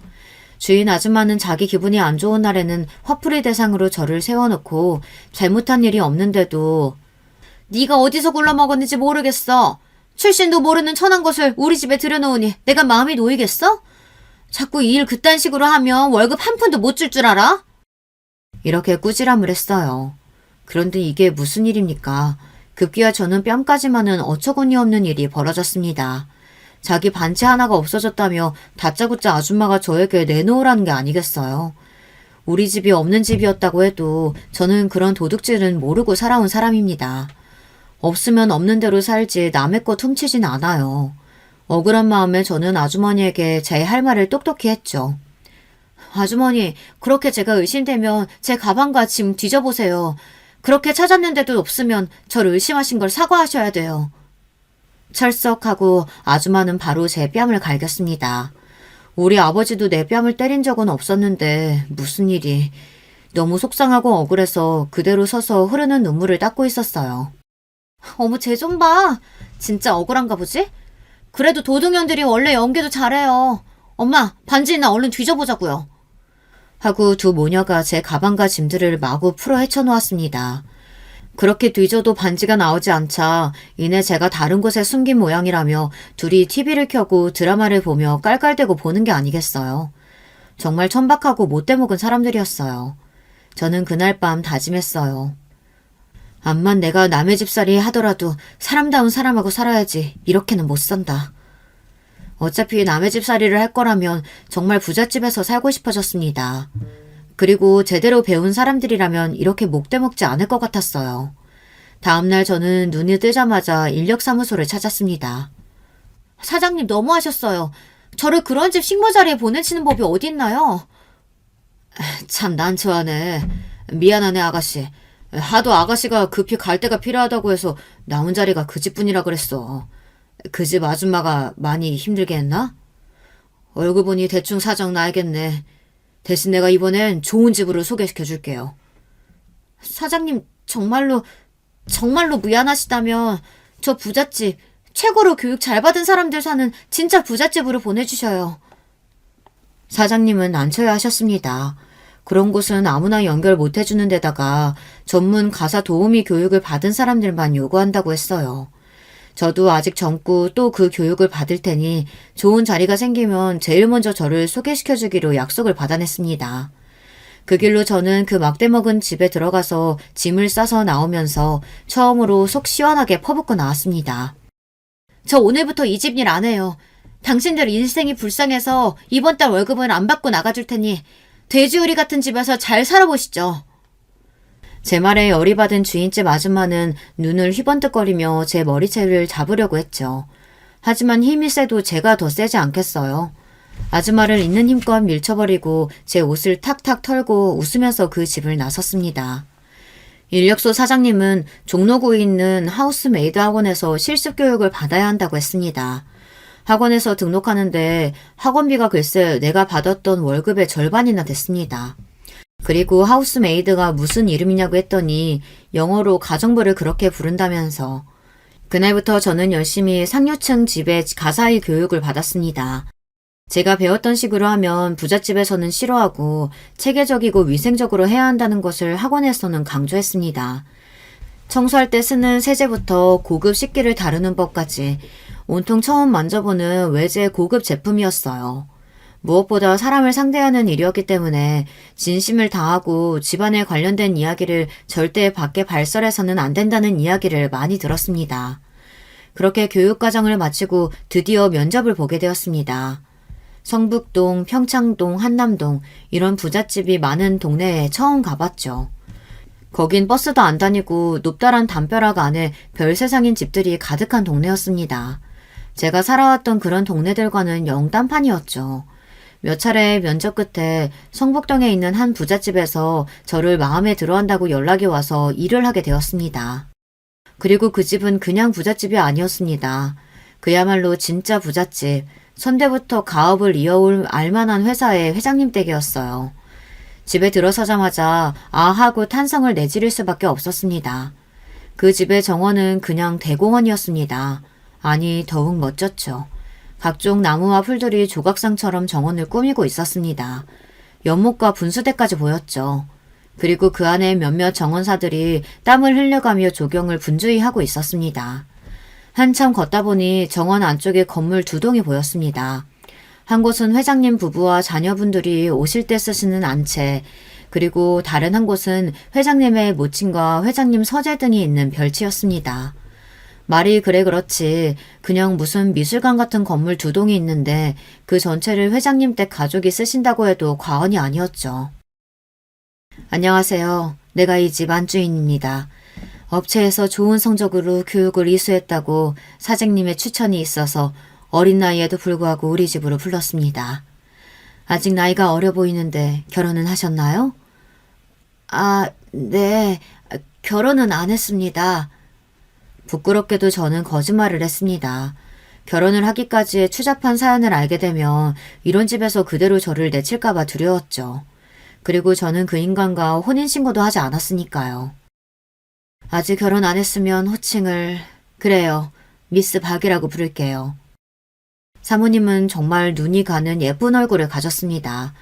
주인 아줌마는 자기 기분이 안 좋은 날에는 화풀이 대상으로 저를 세워놓고 잘못한 일이 없는데도 네가 어디서 굴러먹었는지 모르겠어. 출신도 모르는 천한 것을 우리 집에 들여놓으니 내가 마음이 놓이겠어? 자꾸 이 일 그딴 식으로 하면 월급 한 푼도 못 줄 줄 알아? 이렇게 꾸지람을 했어요. 그런데 이게 무슨 일입니까? 급기야 저는 뺨까지만은 어처구니 없는 일이 벌어졌습니다. 자기 반지 하나가 없어졌다며 다짜고짜 아줌마가 저에게 내놓으라는 게 아니겠어요. 우리 집이 없는 집이었다고 해도 저는 그런 도둑질은 모르고 살아온 사람입니다. 없으면 없는 대로 살지 남의 것 훔치진 않아요. 억울한 마음에 저는 아주머니에게 제 할 말을 똑똑히 했죠. 아주머니, 그렇게 제가 의심되면 제 가방과 짐 뒤져보세요. 그렇게 찾았는데도 없으면 저를 의심하신 걸 사과하셔야 돼요. 철석하고 아줌마는 바로 제 뺨을 갈겼습니다. 우리 아버지도 내 뺨을 때린 적은 없었는데 무슨 일이. 너무 속상하고 억울해서 그대로 서서 흐르는 눈물을 닦고 있었어요. 어머, 쟤 좀 봐. 진짜 억울한가 보지? 그래도 도둑년들이 원래 연기도 잘해요. 엄마, 반지나 얼른 뒤져보자고요. 하고 두 모녀가 제 가방과 짐들을 마구 풀어 헤쳐놓았습니다. 그렇게 뒤져도 반지가 나오지 않자 이내 제가 다른 곳에 숨긴 모양이라며 둘이 TV를 켜고 드라마를 보며 깔깔대고 보는 게 아니겠어요. 정말 천박하고 못돼먹은 사람들이었어요. 저는 그날 밤 다짐했어요. 암만 내가 남의 집살이 하더라도 사람다운 사람하고 살아야지. 이렇게는 못 산다. 어차피 남의 집살이를 할 거라면 정말 부잣집에서 살고 싶어졌습니다. 그리고 제대로 배운 사람들이라면 이렇게 목대먹지 않을 것 같았어요. 다음날 저는 눈이 뜨자마자 인력사무소를 찾았습니다. 사장님 너무하셨어요. 저를 그런 집 식모 자리에 보내치는 법이 어딨나요? 참 난처하네. 미안하네 아가씨. 하도 아가씨가 급히 갈 데가 필요하다고 해서 남은 자리가 그 집뿐이라 그랬어. 그 집 아줌마가 많이 힘들게 했나? 얼굴 보니 대충 사정 나야겠네. 대신 내가 이번엔 좋은 집으로 소개시켜 줄게요. 사장님 정말로 미안하시다면 저 부잣집, 최고로 교육 잘 받은 사람들 사는 진짜 부잣집으로 보내주셔요. 사장님은 난처해 하셨습니다. 그런 곳은 아무나 연결 못 해주는 데다가 전문 가사 도우미 교육을 받은 사람들만 요구한다고 했어요. 저도 아직 젊고 또 그 교육을 받을 테니 좋은 자리가 생기면 제일 먼저 저를 소개시켜주기로 약속을 받아냈습니다. 그 길로 저는 그 막대먹은 집에 들어가서 짐을 싸서 나오면서 처음으로 속 시원하게 퍼붓고 나왔습니다. 저 오늘부터 이 집 일 안 해요. 당신들 인생이 불쌍해서 이번 달 월급은 안 받고 나가줄 테니 돼지우리 같은 집에서 잘 살아보시죠. 제 말에 열이 받은 주인집 아줌마는 눈을 휘번뜩거리며 제 머리채를 잡으려고 했죠. 하지만 힘이 세도 제가 더 세지 않겠어요. 아줌마를 있는 힘껏 밀쳐버리고 제 옷을 탁탁 털고 웃으면서 그 집을 나섰습니다. 인력소 사장님은 종로구에 있는 하우스메이드 학원에서 실습교육을 받아야 한다고 했습니다. 학원에서 등록하는데 학원비가 글쎄 내가 받았던 월급의 절반이나 됐습니다. 그리고 하우스메이드가 무슨 이름이냐고 했더니 영어로 가정부를 그렇게 부른다면서 그날부터 저는 열심히 상류층 집에 가사의 교육을 받았습니다. 제가 배웠던 식으로 하면 부잣집에서는 싫어하고 체계적이고 위생적으로 해야 한다는 것을 학원에서는 강조했습니다. 청소할 때 쓰는 세제부터 고급 식기를 다루는 법까지 온통 처음 만져보는 외제 고급 제품이었어요. 무엇보다 사람을 상대하는 일이었기 때문에 진심을 다하고 집안에 관련된 이야기를 절대 밖에 발설해서는 안 된다는 이야기를 많이 들었습니다. 그렇게 교육과정을 마치고 드디어 면접을 보게 되었습니다. 성북동, 평창동, 한남동 이런 부잣집이 많은 동네에 처음 가봤죠. 거긴 버스도 안 다니고 높다란 담벼락 안에 별세상인 집들이 가득한 동네였습니다. 제가 살아왔던 그런 동네들과는 영 딴판이었죠. 몇 차례 면접 끝에 성북동에 있는 한 부잣집에서 저를 마음에 들어한다고 연락이 와서 일을 하게 되었습니다. 그리고 그 집은 그냥 부잣집이 아니었습니다. 그야말로 진짜 부잣집, 선대부터 가업을 이어올 알만한 회사의 회장님 댁이었어요. 집에 들어서자마자 아 하고 탄성을 내지를 수밖에 없었습니다. 그 집의 정원은 그냥 대공원이었습니다. 아니, 더욱 멋졌죠. 각종 나무와 풀들이 조각상처럼 정원을 꾸미고 있었습니다. 연못과 분수대까지 보였죠. 그리고 그 안에 몇몇 정원사들이 땀을 흘려가며 조경을 분주히 하고 있었습니다. 한참 걷다 보니 정원 안쪽에 건물 두 동이 보였습니다. 한 곳은 회장님 부부와 자녀분들이 오실 때 쓰시는 안채, 그리고 다른 한 곳은 회장님의 모친과 회장님 서재 등이 있는 별치였습니다. 말이 그래 그렇지 그냥 무슨 미술관 같은 건물 두 동이 있는데 그 전체를 회장님 댁 가족이 쓰신다고 해도 과언이 아니었죠. 안녕하세요. 내가 이 집 안주인입니다. 업체에서 좋은 성적으로 교육을 이수했다고 사장님의 추천이 있어서 어린 나이에도 불구하고 우리 집으로 불렀습니다. 아직 나이가 어려 보이는데 결혼은 하셨나요? 아, 네. 결혼은 안 했습니다. 부끄럽게도 저는 거짓말을 했습니다. 결혼을 하기까지의 추잡한 사연을 알게 되면 이런 집에서 그대로 저를 내칠까봐 두려웠죠. 그리고 저는 그 인간과 혼인신고도 하지 않았으니까요. 아직 결혼 안 했으면 호칭을, 그래요, 미스 박이라고 부를게요. 사모님은 정말 눈이 가는 예쁜 얼굴을 가졌습니다.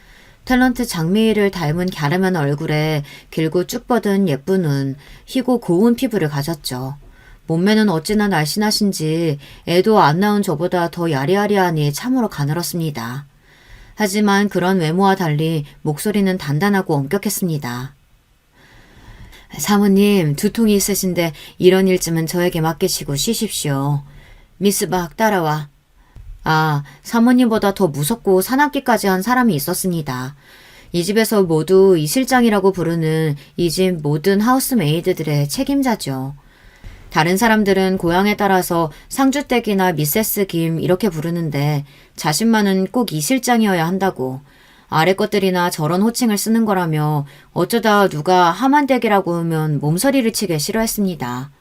탤런트 장미희를 닮은 갸름한 얼굴에 길고 쭉 뻗은 예쁜 눈, 희고 고운 피부를 가졌죠. 몸매는 어찌나 날씬하신지 애도 안 낳은 저보다 더 야리야리하니 참으로 가늘었습니다. 하지만 그런 외모와 달리 목소리는 단단하고 엄격했습니다. 사모님, 두통이 있으신데 이런 일쯤은 저에게 맡기시고 쉬십시오. 미스 박 따라와. 아, 사모님보다 더 무섭고 사납기까지 한 사람이 있었습니다. 이 집에서 모두 이 실장이라고 부르는 이 집 모든 하우스메이드들의 책임자죠. 다른 사람들은 고향에 따라서 상주댁이나 미세스 김 이렇게 부르는데 자신만은 꼭 이 실장이어야 한다고, 아래 것들이나 저런 호칭을 쓰는 거라며 어쩌다 누가 하만댁이라고 하면 몸서리를 치게 싫어했습니다.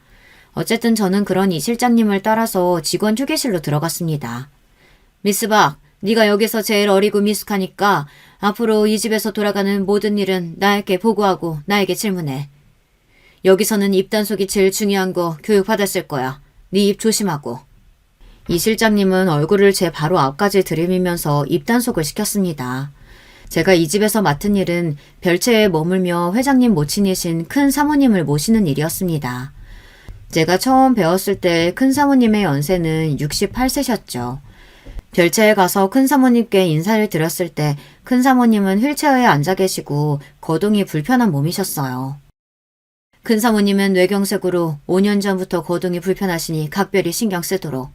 어쨌든 저는 그런 이 실장님을 따라서 직원 휴게실로 들어갔습니다. 미스 박, 네가 여기서 제일 어리고 미숙하니까 앞으로 이 집에서 돌아가는 모든 일은 나에게 보고하고 나에게 질문해. 여기서는 입단속이 제일 중요한 거 교육받았을 거야. 네 입 조심하고. 이 실장님은 얼굴을 제 바로 앞까지 들이밀면서 입단속을 시켰습니다. 제가 이 집에서 맡은 일은 별채에 머물며 회장님 모친이신 큰 사모님을 모시는 일이었습니다. 제가 처음 배웠을 때 큰 사모님의 연세는 68세셨죠. 별채에 가서 큰 사모님께 인사를 드렸을 때 큰 사모님은 휠체어에 앉아 계시고 거동이 불편한 몸이셨어요. 큰 사모님은 뇌경색으로 5년 전부터 거동이 불편하시니 각별히 신경 쓰도록.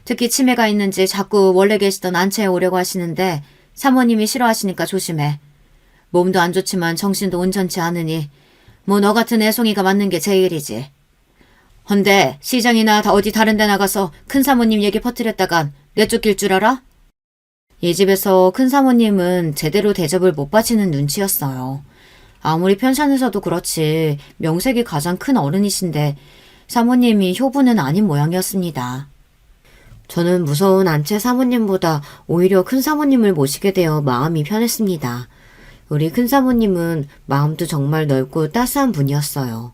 특히 치매가 있는지 자꾸 원래 계시던 안채에 오려고 하시는데 사모님이 싫어하시니까 조심해. 몸도 안 좋지만 정신도 온전치 않으니 뭐 너 같은 애송이가 맞는 게 제일이지. 헌데 시장이나 어디 다른 데 나가서 큰 사모님 얘기 퍼뜨렸다간 내쫓길 줄 알아? 이 집에서 큰 사모님은 제대로 대접을 못 받치는 눈치였어요. 아무리 편찮으셔도 그렇지 명색이 가장 큰 어른이신데 사모님이 효부는 아닌 모양이었습니다. 저는 무서운 안채 사모님보다 오히려 큰 사모님을 모시게 되어 마음이 편했습니다. 우리 큰 사모님은 마음도 정말 넓고 따스한 분이었어요.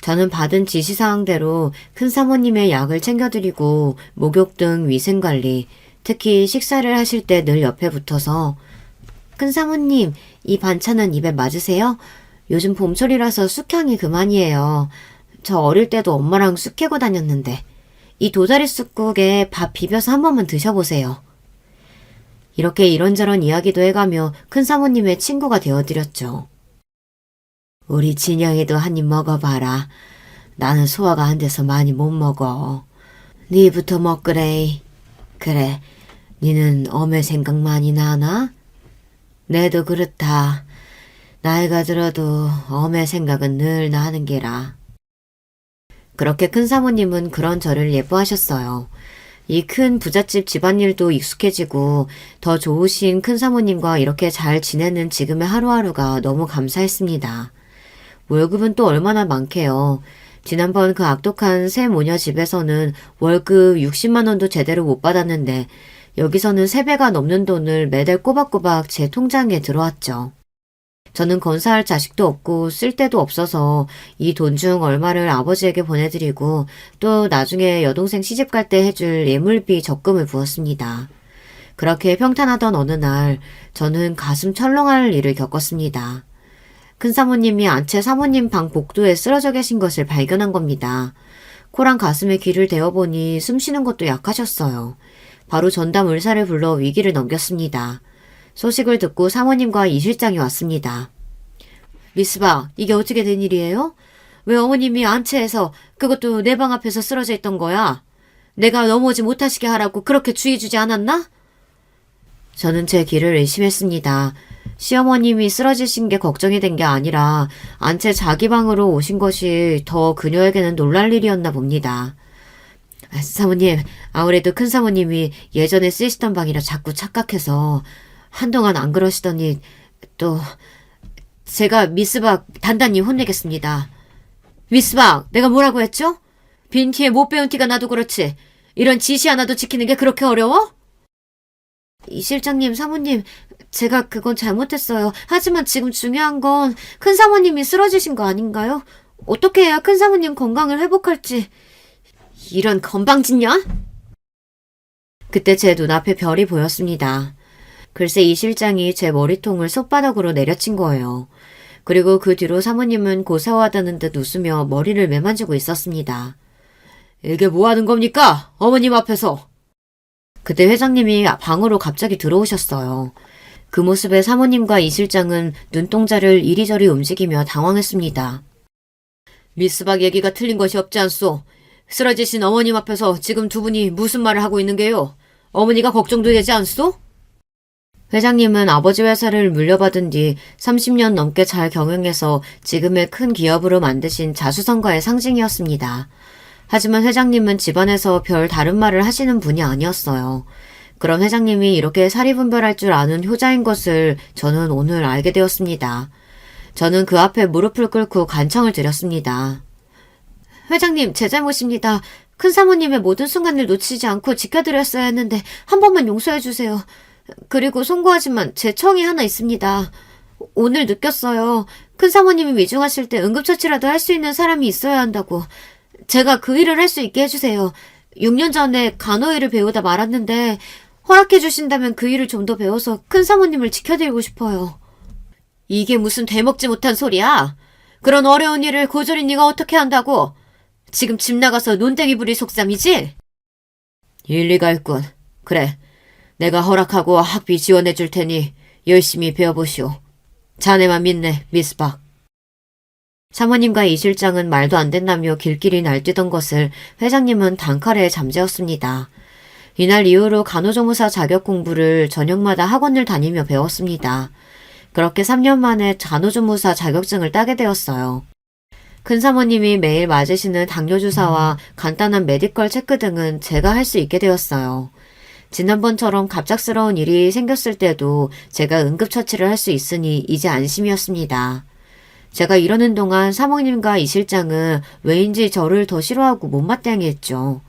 저는 받은 지시사항대로 큰 사모님의 약을 챙겨드리고 목욕 등 위생관리, 특히 식사를 하실 때 늘 옆에 붙어서 큰 사모님, 이 반찬은 입에 맞으세요? 요즘 봄철이라서 쑥향이 그만이에요. 저 어릴 때도 엄마랑 쑥 캐고 다녔는데 이 도다리 쑥국에 밥 비벼서 한 번만 드셔보세요. 이렇게 이런저런 이야기도 해가며 큰 사모님의 친구가 되어드렸죠. 우리 진영이도 한 입 먹어봐라. 나는 소화가 안 돼서 많이 못 먹어. 니부터 먹으래. 그래, 니는 어메 생각 많이 나나? 내도 그렇다. 나이가 들어도 어메 생각은 늘 나는 게라. 그렇게 큰 사모님은 그런 저를 예뻐하셨어요. 이 큰 부잣집 집안일도 익숙해지고 더 좋으신 큰 사모님과 이렇게 잘 지내는 지금의 하루하루가 너무 감사했습니다. 월급은 또 얼마나 많게요. 지난번 그 악독한 새 모녀 집에서는 월급 60만 원도 제대로 못 받았는데 여기서는 3배가 넘는 돈을 매달 꼬박꼬박 제 통장에 들어왔죠. 저는 건사할 자식도 없고 쓸 데도 없어서 이 돈 중 얼마를 아버지에게 보내드리고 또 나중에 여동생 시집갈 때 해줄 예물비 적금을 부었습니다. 그렇게 평탄하던 어느 날 저는 가슴 철렁할 일을 겪었습니다. 큰사모님이 안채 사모님 방 복도에 쓰러져 계신 것을 발견한 겁니다. 코랑 가슴에 귀를 대어보니 숨 쉬는 것도 약하셨어요. 바로 전담 의사를 불러 위기를 넘겼습니다. 소식을 듣고 사모님과 이 실장이 왔습니다. 미스박, 이게 어떻게 된 일이에요? 왜 어머님이 안채에서 그것도 내 방 앞에서 쓰러져 있던 거야? 내가 넘어오지 못하시게 하라고 그렇게 주의 주지 않았나? 저는 제 귀를 의심했습니다. 시어머님이 쓰러지신 게 걱정이 된 게 아니라 안채 자기 방으로 오신 것이 더 그녀에게는 놀랄 일이었나 봅니다. 사모님, 아무래도 큰사모님이 예전에 쓰시던 방이라 자꾸 착각해서 한동안 안 그러시더니 또 제가 미스박 단단히 혼내겠습니다. 미스박, 내가 뭐라고 했죠? 빈티에 못 배운 티가 나도 그렇지. 이런 지시 하나도 지키는 게 그렇게 어려워? 이 실장님, 사모님, 제가 그건 잘못했어요. 하지만 지금 중요한 건 큰사모님이 쓰러지신 거 아닌가요? 어떻게 해야 큰사모님 건강을 회복할지. 이런 건방진년? 그때 제 눈앞에 별이 보였습니다. 글쎄 이 실장이 제 머리통을 손바닥으로 내려친 거예요. 그리고 그 뒤로 사모님은 고사하다는 듯 웃으며 머리를 매만지고 있었습니다. 이게 뭐 하는 겁니까? 어머님 앞에서. 그때 회장님이 방으로 갑자기 들어오셨어요. 그 모습에 사모님과 이 실장은 눈동자를 이리저리 움직이며 당황했습니다. 미스박 얘기가 틀린 것이 없지 않소. 쓰러지신 어머님 앞에서 지금 두 분이 무슨 말을 하고 있는 게요? 어머니가 걱정도 되지 않소? 회장님은 아버지 회사를 물려받은 뒤 30년 넘게 잘 경영해서 지금의 큰 기업으로 만드신 자수성가의 상징이었습니다. 하지만 회장님은 집안에서 별 다른 말을 하시는 분이 아니었어요. 그런 회장님이 이렇게 사리분별할 줄 아는 효자인 것을 저는 오늘 알게 되었습니다. 저는 그 앞에 무릎을 꿇고 간청을 드렸습니다. 회장님, 제 잘못입니다. 큰사모님의 모든 순간을 놓치지 않고 지켜드렸어야 했는데 한 번만 용서해 주세요. 그리고 송구하지만 제 청이 하나 있습니다. 오늘 느꼈어요. 큰사모님이 위중하실 때 응급처치라도 할 수 있는 사람이 있어야 한다고. 제가 그 일을 할 수 있게 해주세요. 6년 전에 간호일을 배우다 말았는데 허락해 주신다면 그 일을 좀 더 배워서 큰사모님을 지켜드리고 싶어요. 이게 무슨 되먹지 못한 소리야? 그런 어려운 일을 고졸인 네가 어떻게 한다고? 지금 집 나가서 논댕이 부릴 속셈이지? 일리가 있군. 그래. 내가 허락하고 학비 지원해 줄 테니 열심히 배워보시오. 자네만 믿네, 미스박. 사모님과 이 실장은 말도 안 된다며 길길이 날뛰던 것을 회장님은 단칼에 잠재웠습니다. 이날 이후로 간호조무사 자격 공부를 저녁마다 학원을 다니며 배웠습니다. 그렇게 3년 만에 간호조무사 자격증을 따게 되었어요. 큰사모님이 매일 맞으시는 당뇨주사와 간단한 메디컬 체크 등은 제가 할 수 있게 되었어요. 지난번처럼 갑작스러운 일이 생겼을 때도 제가 응급처치를 할 수 있으니 이제 안심이었습니다. 제가 이러는 동안 사모님과 이 실장은 왜인지 저를 더 싫어하고 못마땅해했죠.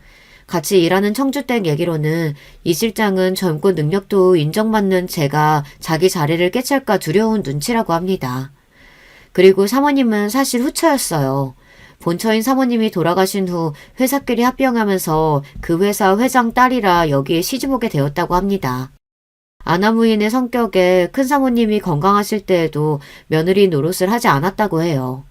같이 일하는 청주댁 얘기로는 이 실장은 젊고 능력도 인정받는 제가 자기 자리를 깨찰까 두려운 눈치라고 합니다. 그리고 사모님은 사실 후처였어요. 본처인 사모님이 돌아가신 후 회사끼리 합병하면서 그 회사 회장 딸이라 여기에 시집오게 되었다고 합니다. 아나무인의 성격에 큰사모님이 건강하실 때에도 며느리 노릇을 하지 않았다고 해요.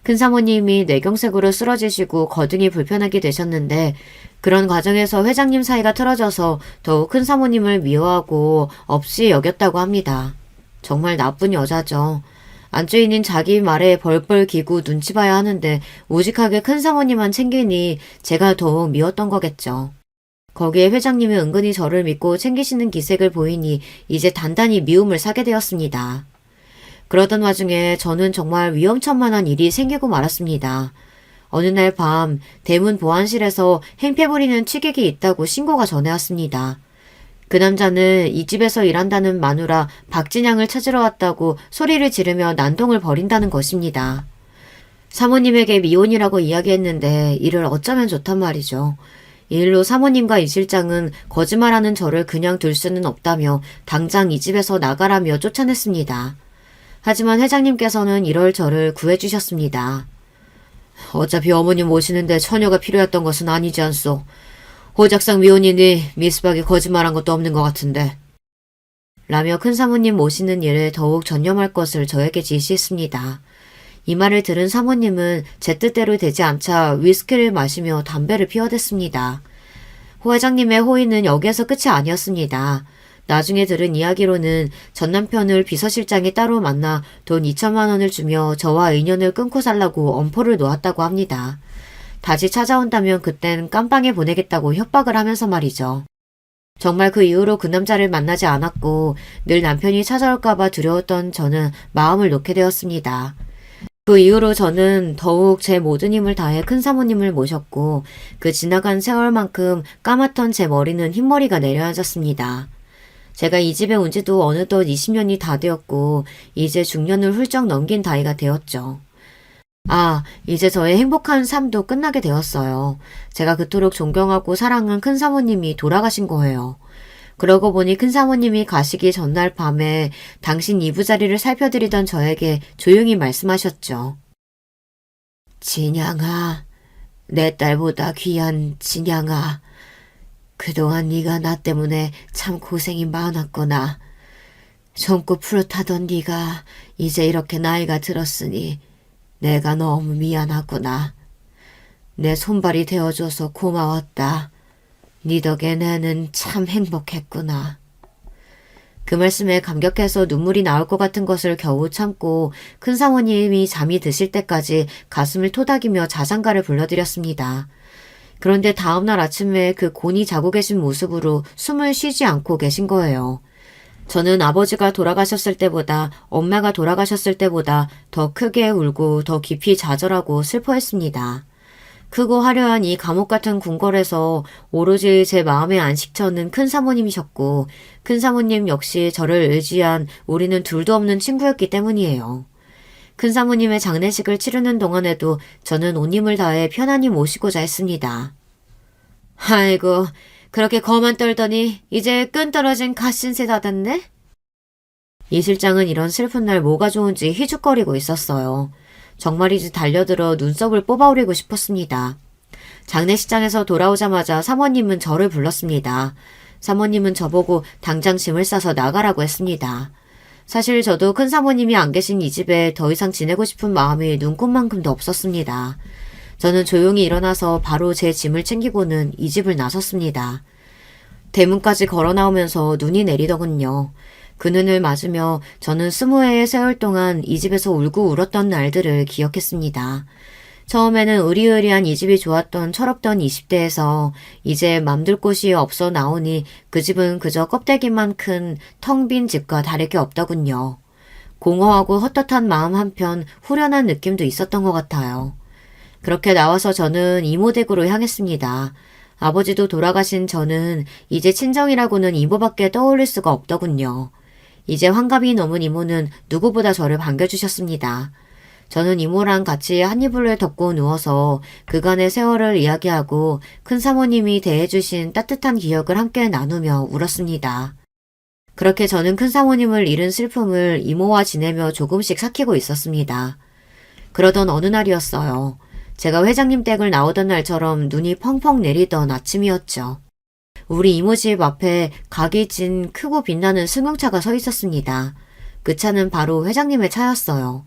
큰사모님이 뇌경색으로 쓰러지시고 거둥이 불편하게 되셨는데 그런 과정에서 회장님 사이가 틀어져서 더욱 큰사모님을 미워하고 없이 여겼다고 합니다. 정말 나쁜 여자죠. 안주인인 자기 말에 벌벌 기고 눈치 봐야 하는데 우직하게 큰사모님만 챙기니 제가 더욱 미웠던 거겠죠. 거기에 회장님이 은근히 저를 믿고 챙기시는 기색을 보이니 이제 단단히 미움을 사게 되었습니다. 그러던 와중에 저는 정말 위험천만한 일이 생기고 말았습니다. 어느 날 밤 대문 보안실에서 행패 부리는 취객이 있다고 신고가 전해왔습니다. 그 남자는 이 집에서 일한다는 마누라 박진양을 찾으러 왔다고 소리를 지르며 난동을 벌인다는 것입니다. 사모님에게 미혼이라고 이야기했는데 이를 어쩌면 좋단 말이죠. 이 일로 사모님과 이 실장은 거짓말하는 저를 그냥 둘 수는 없다며 당장 이 집에서 나가라며 쫓아냈습니다. 하지만 회장님께서는 이럴 저를 구해주셨습니다. 어차피 어머님 모시는데 처녀가 필요했던 것은 아니지 않소. 호작상 미혼이니 미스박이 거짓말한 것도 없는 것 같은데. 라며 큰 사모님 모시는 일에 더욱 전념할 것을 저에게 지시했습니다. 이 말을 들은 사모님은 제 뜻대로 되지 않자 위스키를 마시며 담배를 피워댔습니다. 호 회장님의 호의는 여기에서 끝이 아니었습니다. 나중에 들은 이야기로는 전 남편을 비서실장이 따로 만나 돈 2천만 원을 주며 저와 인연을 끊고 살라고 엄포를 놓았다고 합니다. 다시 찾아온다면 그땐 깜빵에 보내겠다고 협박을 하면서 말이죠. 정말 그 이후로 그 남자를 만나지 않았고 늘 남편이 찾아올까봐 두려웠던 저는 마음을 놓게 되었습니다. 그 이후로 저는 더욱 제 모든 힘을 다해 큰 사모님을 모셨고 그 지나간 세월만큼 까맣던 제 머리는 흰머리가 내려앉았습니다. 제가 이 집에 온 지도 어느덧 20년이 다 되었고 이제 중년을 훌쩍 넘긴 나이가 되었죠. 이제 저의 행복한 삶도 끝나게 되었어요. 제가 그토록 존경하고 사랑한 큰 사모님이 돌아가신 거예요. 그러고 보니 큰 사모님이 가시기 전날 밤에 당신 이부자리를 살펴드리던 저에게 조용히 말씀하셨죠. 진양아, 내 딸보다 귀한 진양아. 그동안 네가 나 때문에 참 고생이 많았구나. 젊고 푸릇하던 네가 이제 이렇게 나이가 들었으니 내가 너무 미안하구나. 내 손발이 되어줘서 고마웠다. 네 덕에 내는 참 행복했구나. 그 말씀에 감격해서 눈물이 나올 것 같은 것을 겨우 참고 큰 사모님이 잠이 드실 때까지 가슴을 토닥이며 자장가를 불러드렸습니다. 그런데 다음날 아침에 그 곤히 자고 계신 모습으로 숨을 쉬지 않고 계신 거예요. 저는 아버지가 돌아가셨을 때보다 엄마가 돌아가셨을 때보다 더 크게 울고 더 깊이 좌절하고 슬퍼했습니다. 크고 화려한 이 감옥 같은 궁궐에서 오로지 제 마음의 안식처는 큰 사모님이셨고 큰 사모님 역시 저를 의지한 우리는 둘도 없는 친구였기 때문이에요. 큰 사모님의 장례식을 치르는 동안에도 저는 온 힘을 다해 편안히 모시고자 했습니다. 아이고, 그렇게 거만 떨더니 이제 끈 떨어진 갓신세 다 됐네? 이 실장은 이런 슬픈 날 뭐가 좋은지 희죽거리고 있었어요. 정말이지 달려들어 눈썹을 뽑아오리고 싶었습니다. 장례식장에서 돌아오자마자 사모님은 저를 불렀습니다. 사모님은 저보고 당장 짐을 싸서 나가라고 했습니다. 사실 저도 큰 사모님이 안 계신 이 집에 더 이상 지내고 싶은 마음이 눈꽃만큼도 없었습니다. 저는 조용히 일어나서 바로 제 짐을 챙기고는 이 집을 나섰습니다. 대문까지 걸어 나오면서 눈이 내리더군요. 그 눈을 맞으며 저는 20회의 세월 동안 이 집에서 울고 울었던 날들을 기억했습니다. 처음에는 의리의리한 이 집이 좋았던 철없던 20대에서 이제 맘둘 곳이 없어 나오니 그 집은 그저 껍데기만 큰 텅 빈 집과 다를 게 없더군요. 공허하고 헛헛한 마음 한편 후련한 느낌도 있었던 것 같아요. 그렇게 나와서 저는 이모 댁으로 향했습니다. 아버지도 돌아가신 저는 이제 친정이라고는 이모밖에 떠올릴 수가 없더군요. 이제 환갑이 넘은 이모는 누구보다 저를 반겨주셨습니다. 저는 이모랑 같이 한 이불을 덮고 누워서 그간의 세월을 이야기하고 큰 사모님이 대해주신 따뜻한 기억을 함께 나누며 울었습니다. 그렇게 저는 큰 사모님을 잃은 슬픔을 이모와 지내며 조금씩 삭히고 있었습니다. 그러던 어느 날이었어요. 제가 회장님 댁을 나오던 날처럼 눈이 펑펑 내리던 아침이었죠. 우리 이모 집 앞에 각이 진 크고 빛나는 승용차가 서 있었습니다. 그 차는 바로 회장님의 차였어요.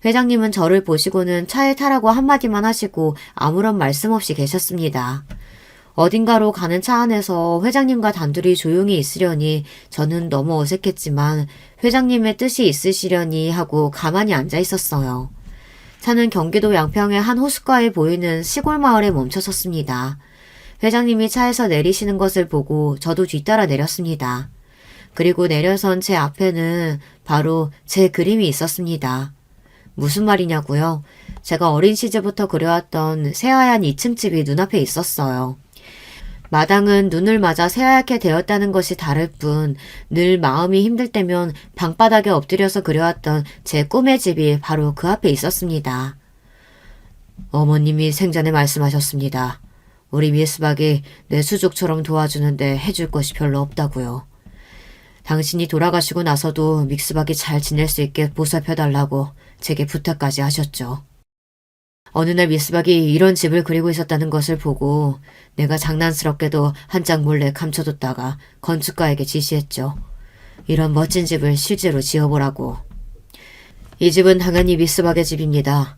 회장님은 저를 보시고는 차에 타라고 한마디만 하시고 아무런 말씀 없이 계셨습니다. 어딘가로 가는 차 안에서 회장님과 단둘이 조용히 있으려니 저는 너무 어색했지만 회장님의 뜻이 있으시려니 하고 가만히 앉아 있었어요. 차는 경기도 양평의 한 호숫가에 보이는 시골 마을에 멈춰섰습니다. 회장님이 차에서 내리시는 것을 보고 저도 뒤따라 내렸습니다. 그리고 내려선 제 앞에는 바로 제 그림이 있었습니다. 무슨 말이냐고요? 제가 어린 시절부터 그려왔던 새하얀 2층 집이 눈앞에 있었어요. 마당은 눈을 맞아 새하얗게 되었다는 것이 다를 뿐 늘 마음이 힘들 때면 방바닥에 엎드려서 그려왔던 제 꿈의 집이 바로 그 앞에 있었습니다. 어머님이 생전에 말씀하셨습니다. 우리 미스박이 내 수족처럼 도와주는데 해줄 것이 별로 없다고요. 당신이 돌아가시고 나서도 믹스박이 잘 지낼 수 있게 보살펴달라고 제게 부탁까지 하셨죠. 어느 날 미스박이 이런 집을 그리고 있었다는 것을 보고 내가 장난스럽게도 한 장 몰래 감춰뒀다가 건축가에게 지시했죠. 이런 멋진 집을 실제로 지어보라고. 이 집은 당연히 미스박의 집입니다.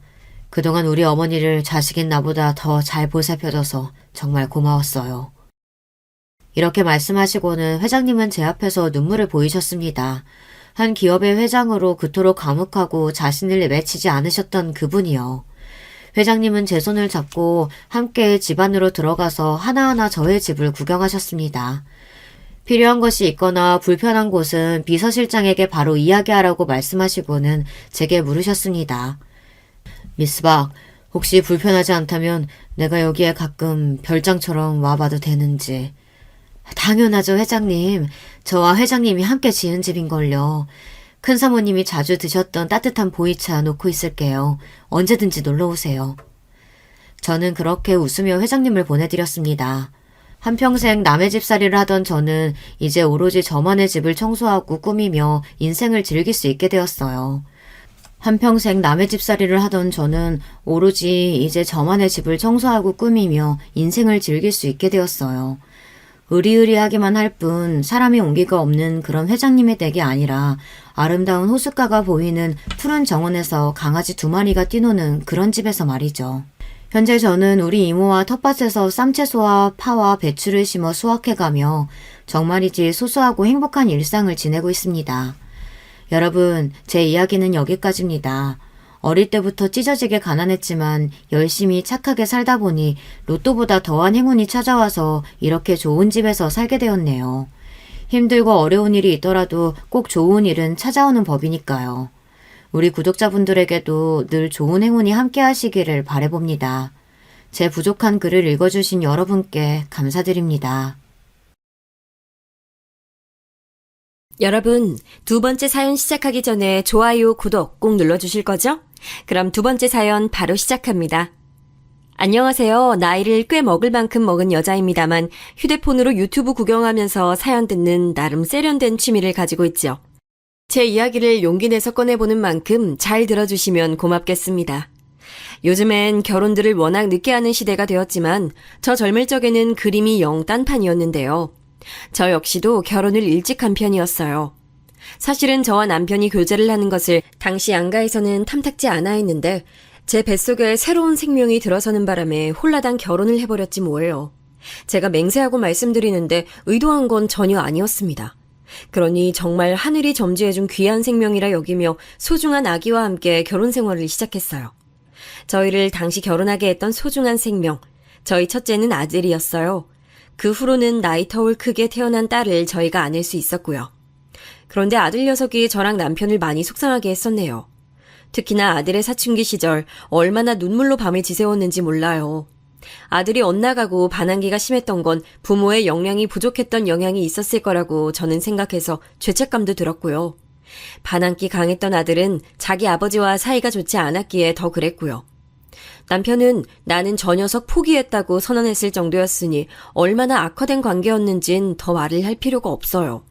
그동안 우리 어머니를 자식인 나보다 더 잘 보살펴줘서 정말 고마웠어요. 이렇게 말씀하시고는 회장님은 제 앞에서 눈물을 보이셨습니다. 한 기업의 회장으로 그토록 과묵하고 자신을 맺히지 않으셨던 그분이요. 회장님은 제 손을 잡고 함께 집 안으로 들어가서 하나하나 저의 집을 구경하셨습니다. 필요한 것이 있거나 불편한 곳은 비서실장에게 바로 이야기하라고 말씀하시고는 제게 물으셨습니다. 미스박, 혹시 불편하지 않다면 내가 여기에 가끔 별장처럼 와봐도 되는지. 당연하죠, 회장님. 저와 회장님이 함께 지은 집인걸요. 큰 사모님이 자주 드셨던 따뜻한 보이차 놓고 있을게요. 언제든지 놀러오세요. 저는 그렇게 웃으며 회장님을 보내드렸습니다. 한평생 남의 집살이를 하던 저는 이제 오로지 저만의 집을 청소하고 꾸미며 인생을 즐길 수 있게 되었어요. 한평생 남의 집살이를 하던 저는 오로지 이제 저만의 집을 청소하고 꾸미며 인생을 즐길 수 있게 되었어요. 의리의리하기만 할 뿐 사람이 온기가 없는 그런 회장님의 댁이 아니라 아름다운 호숫가가 보이는 푸른 정원에서 강아지 2마리가 뛰노는 그런 집에서 말이죠. 현재 저는 우리 이모와 텃밭에서 쌈채소와 파와 배추를 심어 수확해가며 정말이지 소소하고 행복한 일상을 지내고 있습니다. 여러분, 제 이야기는 여기까지입니다. 어릴 때부터 찢어지게 가난했지만 열심히 착하게 살다 보니 로또보다 더한 행운이 찾아와서 이렇게 좋은 집에서 살게 되었네요. 힘들고 어려운 일이 있더라도 꼭 좋은 일은 찾아오는 법이니까요. 우리 구독자분들에게도 늘 좋은 행운이 함께 하시기를 바라봅니다. 제 부족한 글을 읽어주신 여러분께 감사드립니다. 여러분, 2번째 사연 시작하기 전에 좋아요, 구독 꼭 눌러주실 거죠? 그럼 2번째 사연 바로 시작합니다. 안녕하세요. 나이를 꽤 먹을 만큼 먹은 여자입니다만 휴대폰으로 유튜브 구경하면서 사연 듣는 나름 세련된 취미를 가지고 있죠. 제 이야기를 용기 내서 꺼내보는 만큼 잘 들어주시면 고맙겠습니다. 요즘엔 결혼들을 워낙 늦게 하는 시대가 되었지만 저 젊을 적에는 그림이 영 딴판이었는데요. 저 역시도 결혼을 일찍 한 편이었어요. 사실은 저와 남편이 교제를 하는 것을 당시 양가에서는 탐탁지 않아 했는데 제 뱃속에 새로운 생명이 들어서는 바람에 홀라당 결혼을 해버렸지 뭐예요. 제가 맹세하고 말씀드리는데 의도한 건 전혀 아니었습니다. 그러니 정말 하늘이 점지해준 귀한 생명이라 여기며 소중한 아기와 함께 결혼 생활을 시작했어요. 저희를 당시 결혼하게 했던 소중한 생명, 저희 첫째는 아들이었어요. 그 후로는 나이 터울 크게 태어난 딸을 저희가 안을 수 있었고요. 그런데 아들 녀석이 저랑 남편을 많이 속상하게 했었네요. 특히나 아들의 사춘기 시절 얼마나 눈물로 밤을 지새웠는지 몰라요. 아들이 엇나가고 반항기가 심했던 건 부모의 역량이 부족했던 영향이 있었을 거라고 저는 생각해서 죄책감도 들었고요. 반항기 강했던 아들은 자기 아버지와 사이가 좋지 않았기에 더 그랬고요. 남편은 나는 저 녀석 포기했다고 선언했을 정도였으니 얼마나 악화된 관계였는진 더 말을 할 필요가 없어요.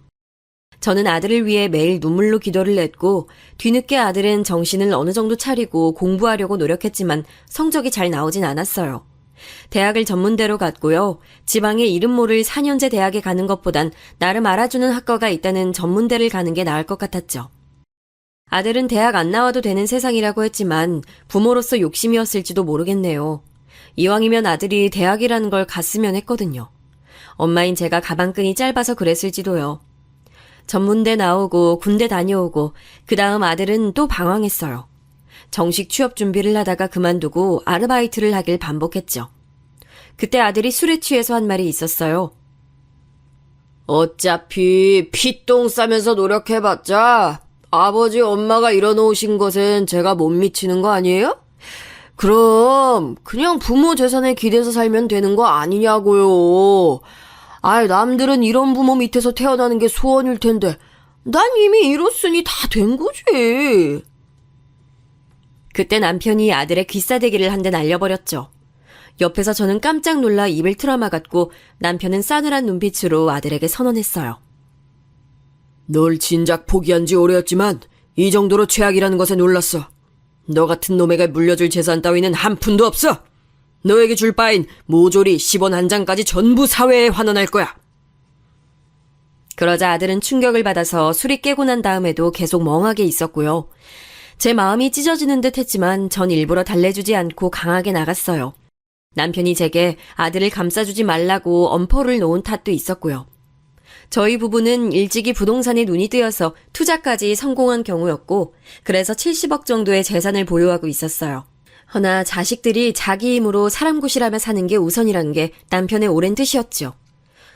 저는 아들을 위해 매일 눈물로 기도를 했고 뒤늦게 아들은 정신을 어느 정도 차리고 공부하려고 노력했지만 성적이 잘 나오진 않았어요. 대학을 전문대로 갔고요. 지방의 이름 모를 4년제 대학에 가는 것보단 나름 알아주는 학과가 있다는 전문대를 가는 게 나을 것 같았죠. 아들은 대학 안 나와도 되는 세상이라고 했지만 부모로서 욕심이었을지도 모르겠네요. 이왕이면 아들이 대학이라는 걸 갔으면 했거든요. 엄마인 제가 가방끈이 짧아서 그랬을지도요. 전문대 나오고 군대 다녀오고 그 다음 아들은 또 방황했어요. 정식 취업 준비를 하다가 그만두고 아르바이트를 하길 반복했죠. 그때 아들이 술에 취해서 한 말이 있었어요. 어차피 피똥 싸면서 노력해봤자 아버지 엄마가 일어놓으신 것은 제가 못 미치는 거 아니에요? 그럼 그냥 부모 재산에 기대서 살면 되는 거 아니냐고요. 아이, 남들은 이런 부모 밑에서 태어나는 게 소원일 텐데 난 이미 이뤘으니 다 된 거지. 그때 남편이 아들의 귀싸대기를 한 대 날려버렸죠. 옆에서 저는 깜짝 놀라 입을 틀어막았고 남편은 싸늘한 눈빛으로 아들에게 선언했어요. 널 진작 포기한 지 오래였지만 이 정도로 최악이라는 것에 놀랐어. 너 같은 놈에게 물려줄 재산 따위는 한 푼도 없어. 너에게 줄 바엔 모조리 10원 한 장까지 전부 사회에 환원할 거야. 그러자 아들은 충격을 받아서 술이 깨고 난 다음에도 계속 멍하게 있었고요. 제 마음이 찢어지는 듯 했지만 전 일부러 달래주지 않고 강하게 나갔어요. 남편이 제게 아들을 감싸주지 말라고 엄포를 놓은 탓도 있었고요. 저희 부부는 일찍이 부동산에 눈이 뜨여서 투자까지 성공한 경우였고 그래서 70억 정도의 재산을 보유하고 있었어요. 허나 자식들이 자기 힘으로 사람 구실하며 사는 게 우선이란 게 남편의 오랜 뜻이었죠.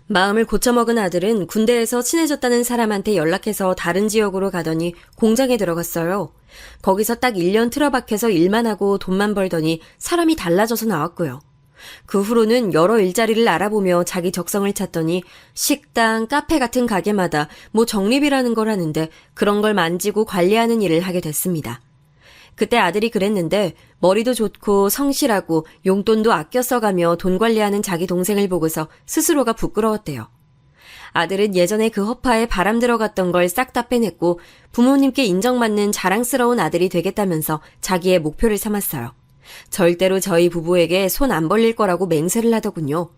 마음을 고쳐먹은 아들은 군대에서 친해졌다는 사람한테 연락해서 다른 지역으로 가더니 공장에 들어갔어요. 거기서 딱 1년 틀어박혀서 일만 하고 돈만 벌더니 사람이 달라져서 나왔고요. 그 후로는 여러 일자리를 알아보며 자기 적성을 찾더니 식당, 카페 같은 가게마다 뭐 적립이라는 걸 하는데 그런 걸 만지고 관리하는 일을 하게 됐습니다. 그때 아들이 그랬는데 머리도 좋고 성실하고 용돈도 아껴 써가며 돈 관리하는 자기 동생을 보고서 스스로가 부끄러웠대요. 아들은 예전에 그 허파에 바람 들어갔던 걸 싹 다 빼냈고 부모님께 인정받는 자랑스러운 아들이 되겠다면서 자기의 목표를 삼았어요. 절대로 저희 부부에게 손 안 벌릴 거라고 맹세를 하더군요.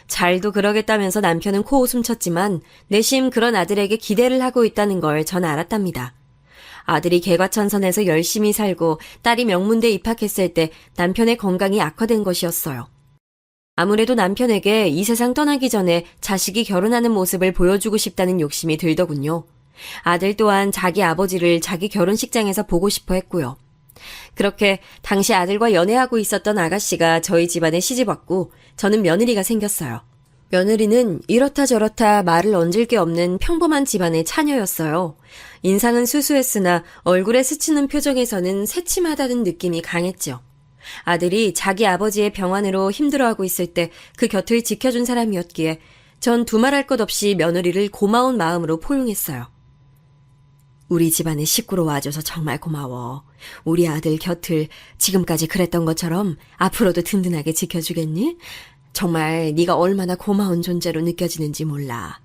잘도 그러겠다면서 남편은 코웃음 쳤지만 내심 그런 아들에게 기대를 하고 있다는 걸 전 알았답니다. 아들이 개과천선해서 열심히 살고 딸이 명문대 입학했을 때 남편의 건강이 악화된 것이었어요. 아무래도 남편에게 이 세상 떠나기 전에 자식이 결혼하는 모습을 보여주고 싶다는 욕심이 들더군요. 아들 또한 자기 아버지를 자기 결혼식장에서 보고 싶어 했고요. 그렇게 당시 아들과 연애하고 있었던 아가씨가 저희 집안에 시집왔고 저는 며느리가 생겼어요. 며느리는 이렇다 저렇다 말을 얹을 게 없는 평범한 집안의 차녀였어요. 인상은 수수했으나 얼굴에 스치는 표정에서는 새침하다는 느낌이 강했죠. 아들이 자기 아버지의 병환으로 힘들어하고 있을 때 그 곁을 지켜준 사람이었기에 전 두말할 것 없이 며느리를 고마운 마음으로 포용했어요. 우리 집안의 식구로 와줘서 정말 고마워. 우리 아들 곁을 지금까지 그랬던 것처럼 앞으로도 든든하게 지켜주겠니? 정말 네가 얼마나 고마운 존재로 느껴지는지 몰라.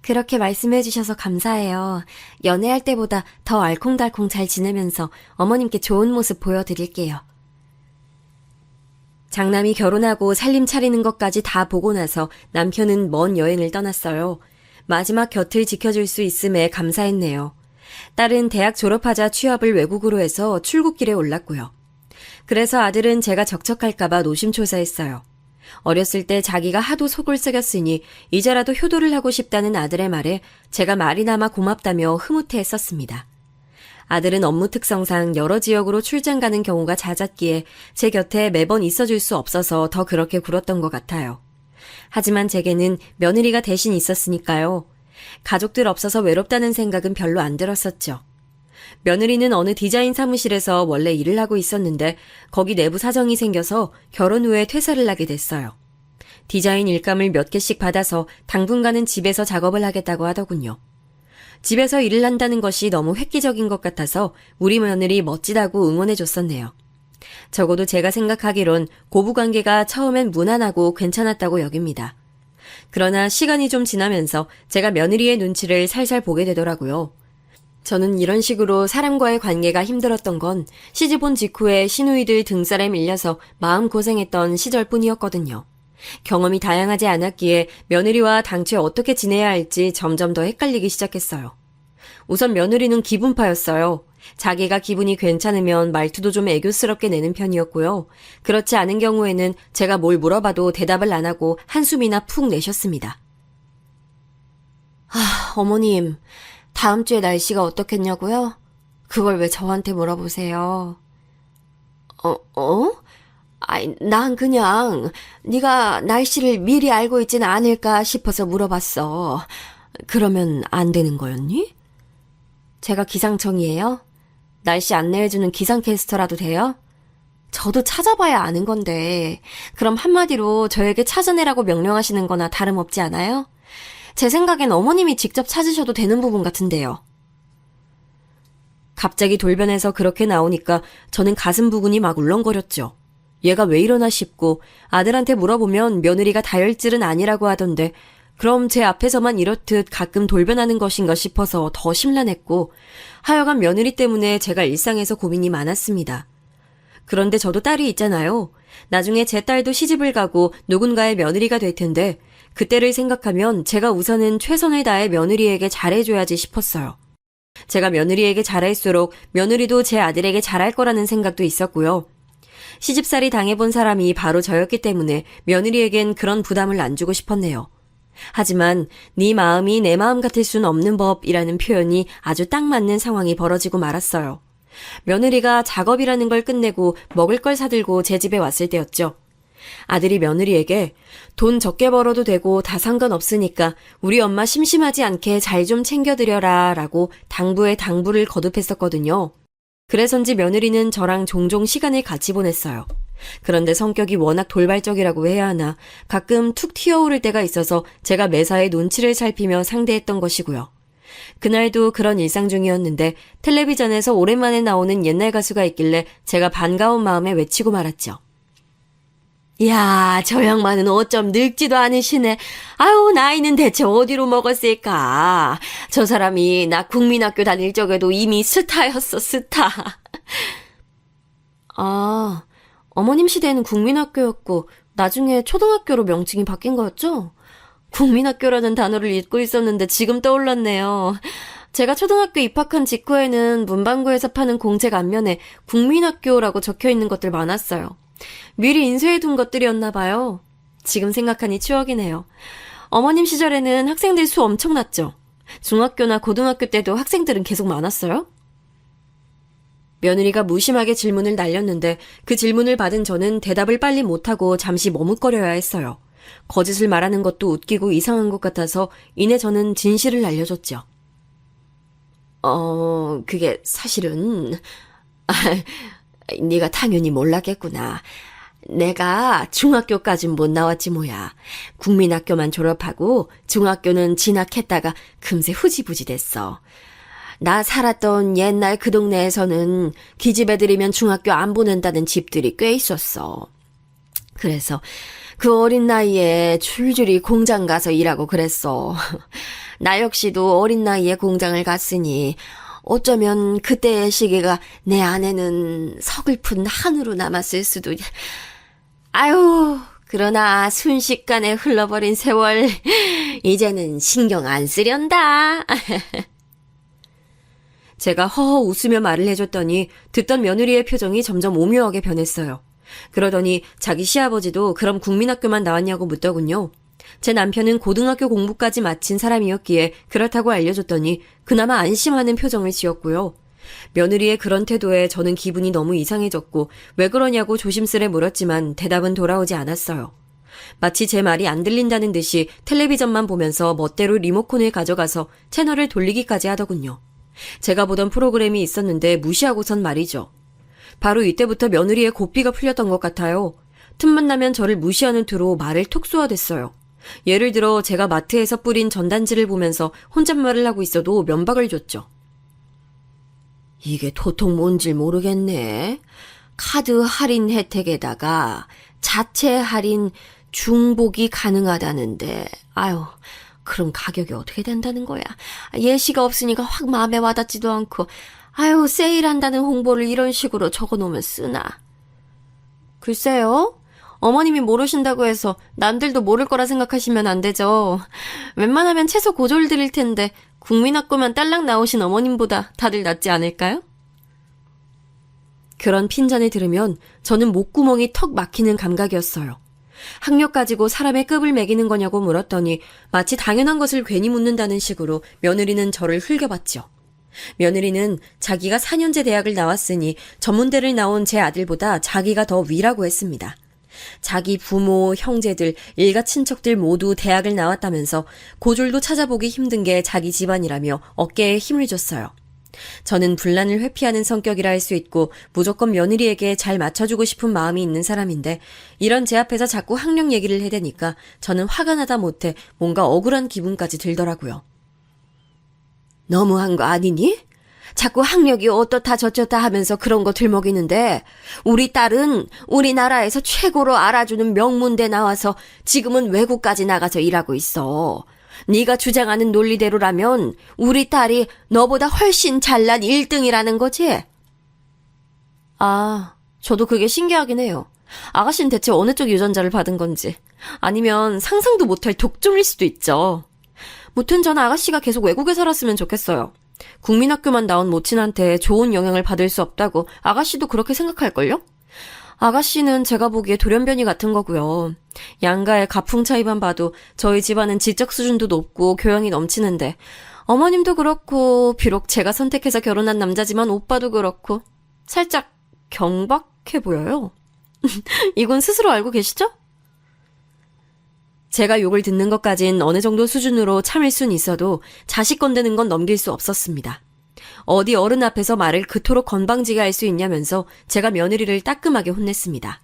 그렇게 말씀해 주셔서 감사해요. 연애할 때보다 더 알콩달콩 잘 지내면서 어머님께 좋은 모습 보여드릴게요. 장남이 결혼하고 살림 차리는 것까지 다 보고 나서 남편은 먼 여행을 떠났어요. 마지막 곁을 지켜줄 수 있음에 감사했네요. 딸은 대학 졸업하자 취업을 외국으로 해서 출국길에 올랐고요. 그래서 아들은 제가 적적할까봐 노심초사했어요. 어렸을 때 자기가 하도 속을 썩였으니 이제라도 효도를 하고 싶다는 아들의 말에 제가 말이나마 고맙다며 흐뭇해했었습니다. 아들은 업무 특성상 여러 지역으로 출장 가는 경우가 잦았기에 제 곁에 매번 있어줄 수 없어서 더 그렇게 굴었던 것 같아요. 하지만 제게는 며느리가 대신 있었으니까요. 가족들 없어서 외롭다는 생각은 별로 안 들었었죠. 며느리는 어느 디자인 사무실에서 원래 일을 하고 있었는데 거기 내부 사정이 생겨서 결혼 후에 퇴사를 하게 됐어요. 디자인 일감을 몇 개씩 받아서 당분간은 집에서 작업을 하겠다고 하더군요. 집에서 일을 한다는 것이 너무 획기적인 것 같아서 우리 며느리 멋지다고 응원해줬었네요. 적어도 제가 생각하기론 고부관계가 처음엔 무난하고 괜찮았다고 여깁니다. 그러나 시간이 좀 지나면서 제가 며느리의 눈치를 살살 보게 되더라고요. 저는 이런 식으로 사람과의 관계가 힘들었던 건 시집온 직후에 시누이들 등살에 밀려서 마음고생했던 시절뿐이었거든요. 경험이 다양하지 않았기에 며느리와 당최 어떻게 지내야 할지 점점 더 헷갈리기 시작했어요. 우선 며느리는 기분파였어요. 자기가 기분이 괜찮으면 말투도 좀 애교스럽게 내는 편이었고요. 그렇지 않은 경우에는 제가 뭘 물어봐도 대답을 안 하고 한숨이나 푹 내셨습니다. 어머님, 다음 주에 날씨가 어떻겠냐고요? 그걸 왜 저한테 물어보세요? 난 그냥 네가 날씨를 미리 알고 있진 않을까 싶어서 물어봤어. 그러면 안 되는 거였니? 제가 기상청이에요? 날씨 안내해주는 기상캐스터라도 돼요? 저도 찾아봐야 아는 건데 그럼 한마디로 저에게 찾아내라고 명령하시는 거나 다름없지 않아요? 제 생각엔 어머님이 직접 찾으셔도 되는 부분 같은데요. 갑자기 돌변해서 그렇게 나오니까 저는 가슴 부근이 막 울렁거렸죠. 얘가 왜 이러나 싶고 아들한테 물어보면 며느리가 다혈질은 아니라고 하던데 그럼 제 앞에서만 이렇듯 가끔 돌변하는 것인가 싶어서 더 심란했고 하여간 며느리 때문에 제가 일상에서 고민이 많았습니다. 그런데 저도 딸이 있잖아요. 나중에 제 딸도 시집을 가고 누군가의 며느리가 될 텐데 그때를 생각하면 제가 우선은 최선을 다해 며느리에게 잘해줘야지 싶었어요. 제가 며느리에게 잘할수록 며느리도 제 아들에게 잘할 거라는 생각도 있었고요. 시집살이 당해본 사람이 바로 저였기 때문에 며느리에겐 그런 부담을 안 주고 싶었네요. 하지만 네 마음이 내 마음 같을 순 없는 법이라는 표현이 아주 딱 맞는 상황이 벌어지고 말았어요. 며느리가 작업이라는 걸 끝내고 먹을 걸 사들고 제 집에 왔을 때였죠. 아들이 며느리에게 돈 적게 벌어도 되고 다 상관없으니까 우리 엄마 심심하지 않게 잘 좀 챙겨드려라 라고 당부에 당부를 거듭했었거든요. 그래서인지 며느리는 저랑 종종 시간을 같이 보냈어요. 그런데 성격이 워낙 돌발적이라고 해야 하나 가끔 툭 튀어오를 때가 있어서 제가 매사에 눈치를 살피며 상대했던 것이고요. 그날도 그런 일상 중이었는데 텔레비전에서 오랜만에 나오는 옛날 가수가 있길래 제가 반가운 마음에 외치고 말았죠. 야, 저 양반은 어쩜 늙지도 않으시네. 아유, 나이는 대체 어디로 먹었을까. 저 사람이 나 국민학교 다닐 적에도 이미 스타였어, 스타. 아, 어머님 시대에는 국민학교였고 나중에 초등학교로 명칭이 바뀐 거였죠? 국민학교라는 단어를 잊고 있었는데 지금 떠올랐네요. 제가 초등학교 입학한 직후에는 문방구에서 파는 공책 앞면에 국민학교라고 적혀 있는 것들 많았어요. 미리 인쇄해둔 것들이었나 봐요. 지금 생각하니 추억이네요. 어머님 시절에는 학생들 수 엄청났죠? 중학교나 고등학교 때도 학생들은 계속 많았어요? 며느리가 무심하게 질문을 날렸는데 그 질문을 받은 저는 대답을 빨리 못하고 잠시 머뭇거려야 했어요. 거짓을 말하는 것도 웃기고 이상한 것 같아서 이내 저는 진실을 알려줬죠. 그게 사실은... 네가 당연히 몰랐겠구나. 내가 중학교까진 못 나왔지 뭐야. 국민학교만 졸업하고 중학교는 진학했다가 금세 후지부지 됐어. 나 살았던 옛날 그 동네에서는 기집애들이면 중학교 안 보낸다는 집들이 꽤 있었어. 그래서 그 어린 나이에 줄줄이 공장 가서 일하고 그랬어. 나 역시도 어린 나이에 공장을 갔으니 어쩌면 그때의 시기가 내 안에는 서글픈 한으로 남았을 수도. 아유, 그러나 순식간에 흘러버린 세월 이제는 신경 안 쓰련다. 제가 허허 웃으며 말을 해줬더니 듣던 며느리의 표정이 점점 오묘하게 변했어요. 그러더니 자기 시아버지도 그럼 국민학교만 나왔냐고 묻더군요. 제 남편은 고등학교 공부까지 마친 사람이었기에 그렇다고 알려줬더니 그나마 안심하는 표정을 지었고요. 며느리의 그런 태도에 저는 기분이 너무 이상해졌고 왜 그러냐고 조심스레 물었지만 대답은 돌아오지 않았어요. 마치 제 말이 안 들린다는 듯이 텔레비전만 보면서 멋대로 리모컨을 가져가서 채널을 돌리기까지 하더군요. 제가 보던 프로그램이 있었는데 무시하고선 말이죠. 바로 이때부터 며느리의 고삐가 풀렸던 것 같아요. 틈만 나면 저를 무시하는 투로 말을 톡 쏘아댔어요. 예를 들어 제가 마트에서 뿌린 전단지를 보면서 혼잣말을 하고 있어도 면박을 줬죠. 이게 도통 뭔지 모르겠네. 카드 할인 혜택에다가 자체 할인 중복이 가능하다는데 아유 그럼 가격이 어떻게 된다는 거야. 예시가 없으니까 확 마음에 와닿지도 않고 아유 세일한다는 홍보를 이런 식으로 적어놓으면 쓰나. 글쎄요. 어머님이 모르신다고 해서 남들도 모를 거라 생각하시면 안 되죠. 웬만하면 채소 고졸 드릴 텐데 국민학교만 딸랑 나오신 어머님보다 다들 낫지 않을까요? 그런 핀잔을 들으면 저는 목구멍이 턱 막히는 감각이었어요. 학력 가지고 사람의 급을 매기는 거냐고 물었더니 마치 당연한 것을 괜히 묻는다는 식으로 며느리는 저를 흘겨봤죠. 며느리는 자기가 4년제 대학을 나왔으니 전문대를 나온 제 아들보다 자기가 더 위라고 했습니다. 자기 부모, 형제들, 일가 친척들 모두 대학을 나왔다면서 고졸도 찾아보기 힘든 게 자기 집안이라며 어깨에 힘을 줬어요. 저는 분란을 회피하는 성격이라 할 수 있고 무조건 며느리에게 잘 맞춰주고 싶은 마음이 있는 사람인데 이런 제 앞에서 자꾸 학력 얘기를 해대니까 저는 화가 나다 못해 뭔가 억울한 기분까지 들더라고요. 너무한 거 아니니? 자꾸 학력이 어떻다 저쩌다 하면서 그런 거 들먹이는데 우리 딸은 우리나라에서 최고로 알아주는 명문대 나와서 지금은 외국까지 나가서 일하고 있어. 네가 주장하는 논리대로라면 우리 딸이 너보다 훨씬 잘난 1등이라는 거지? 아, 저도 그게 신기하긴 해요. 아가씨는 대체 어느 쪽 유전자를 받은 건지. 아니면 상상도 못할 독종일 수도 있죠. 무튼 전 아가씨가 계속 외국에 살았으면 좋겠어요. 국민학교만 나온 모친한테 좋은 영향을 받을 수 없다고 아가씨도 그렇게 생각할걸요? 아가씨는 제가 보기에 돌연변이 같은 거고요. 양가의 가풍 차이만 봐도 저희 집안은 지적 수준도 높고 교양이 넘치는데 어머님도 그렇고 비록 제가 선택해서 결혼한 남자지만 오빠도 그렇고 살짝 경박해 보여요. 이건 스스로 알고 계시죠? 제가 욕을 듣는 것까진 어느 정도 수준으로 참을 순 있어도 자식 건드는 건 넘길 수 없었습니다. 어디 어른 앞에서 말을 그토록 건방지게 할 수 있냐면서 제가 며느리를 따끔하게 혼냈습니다.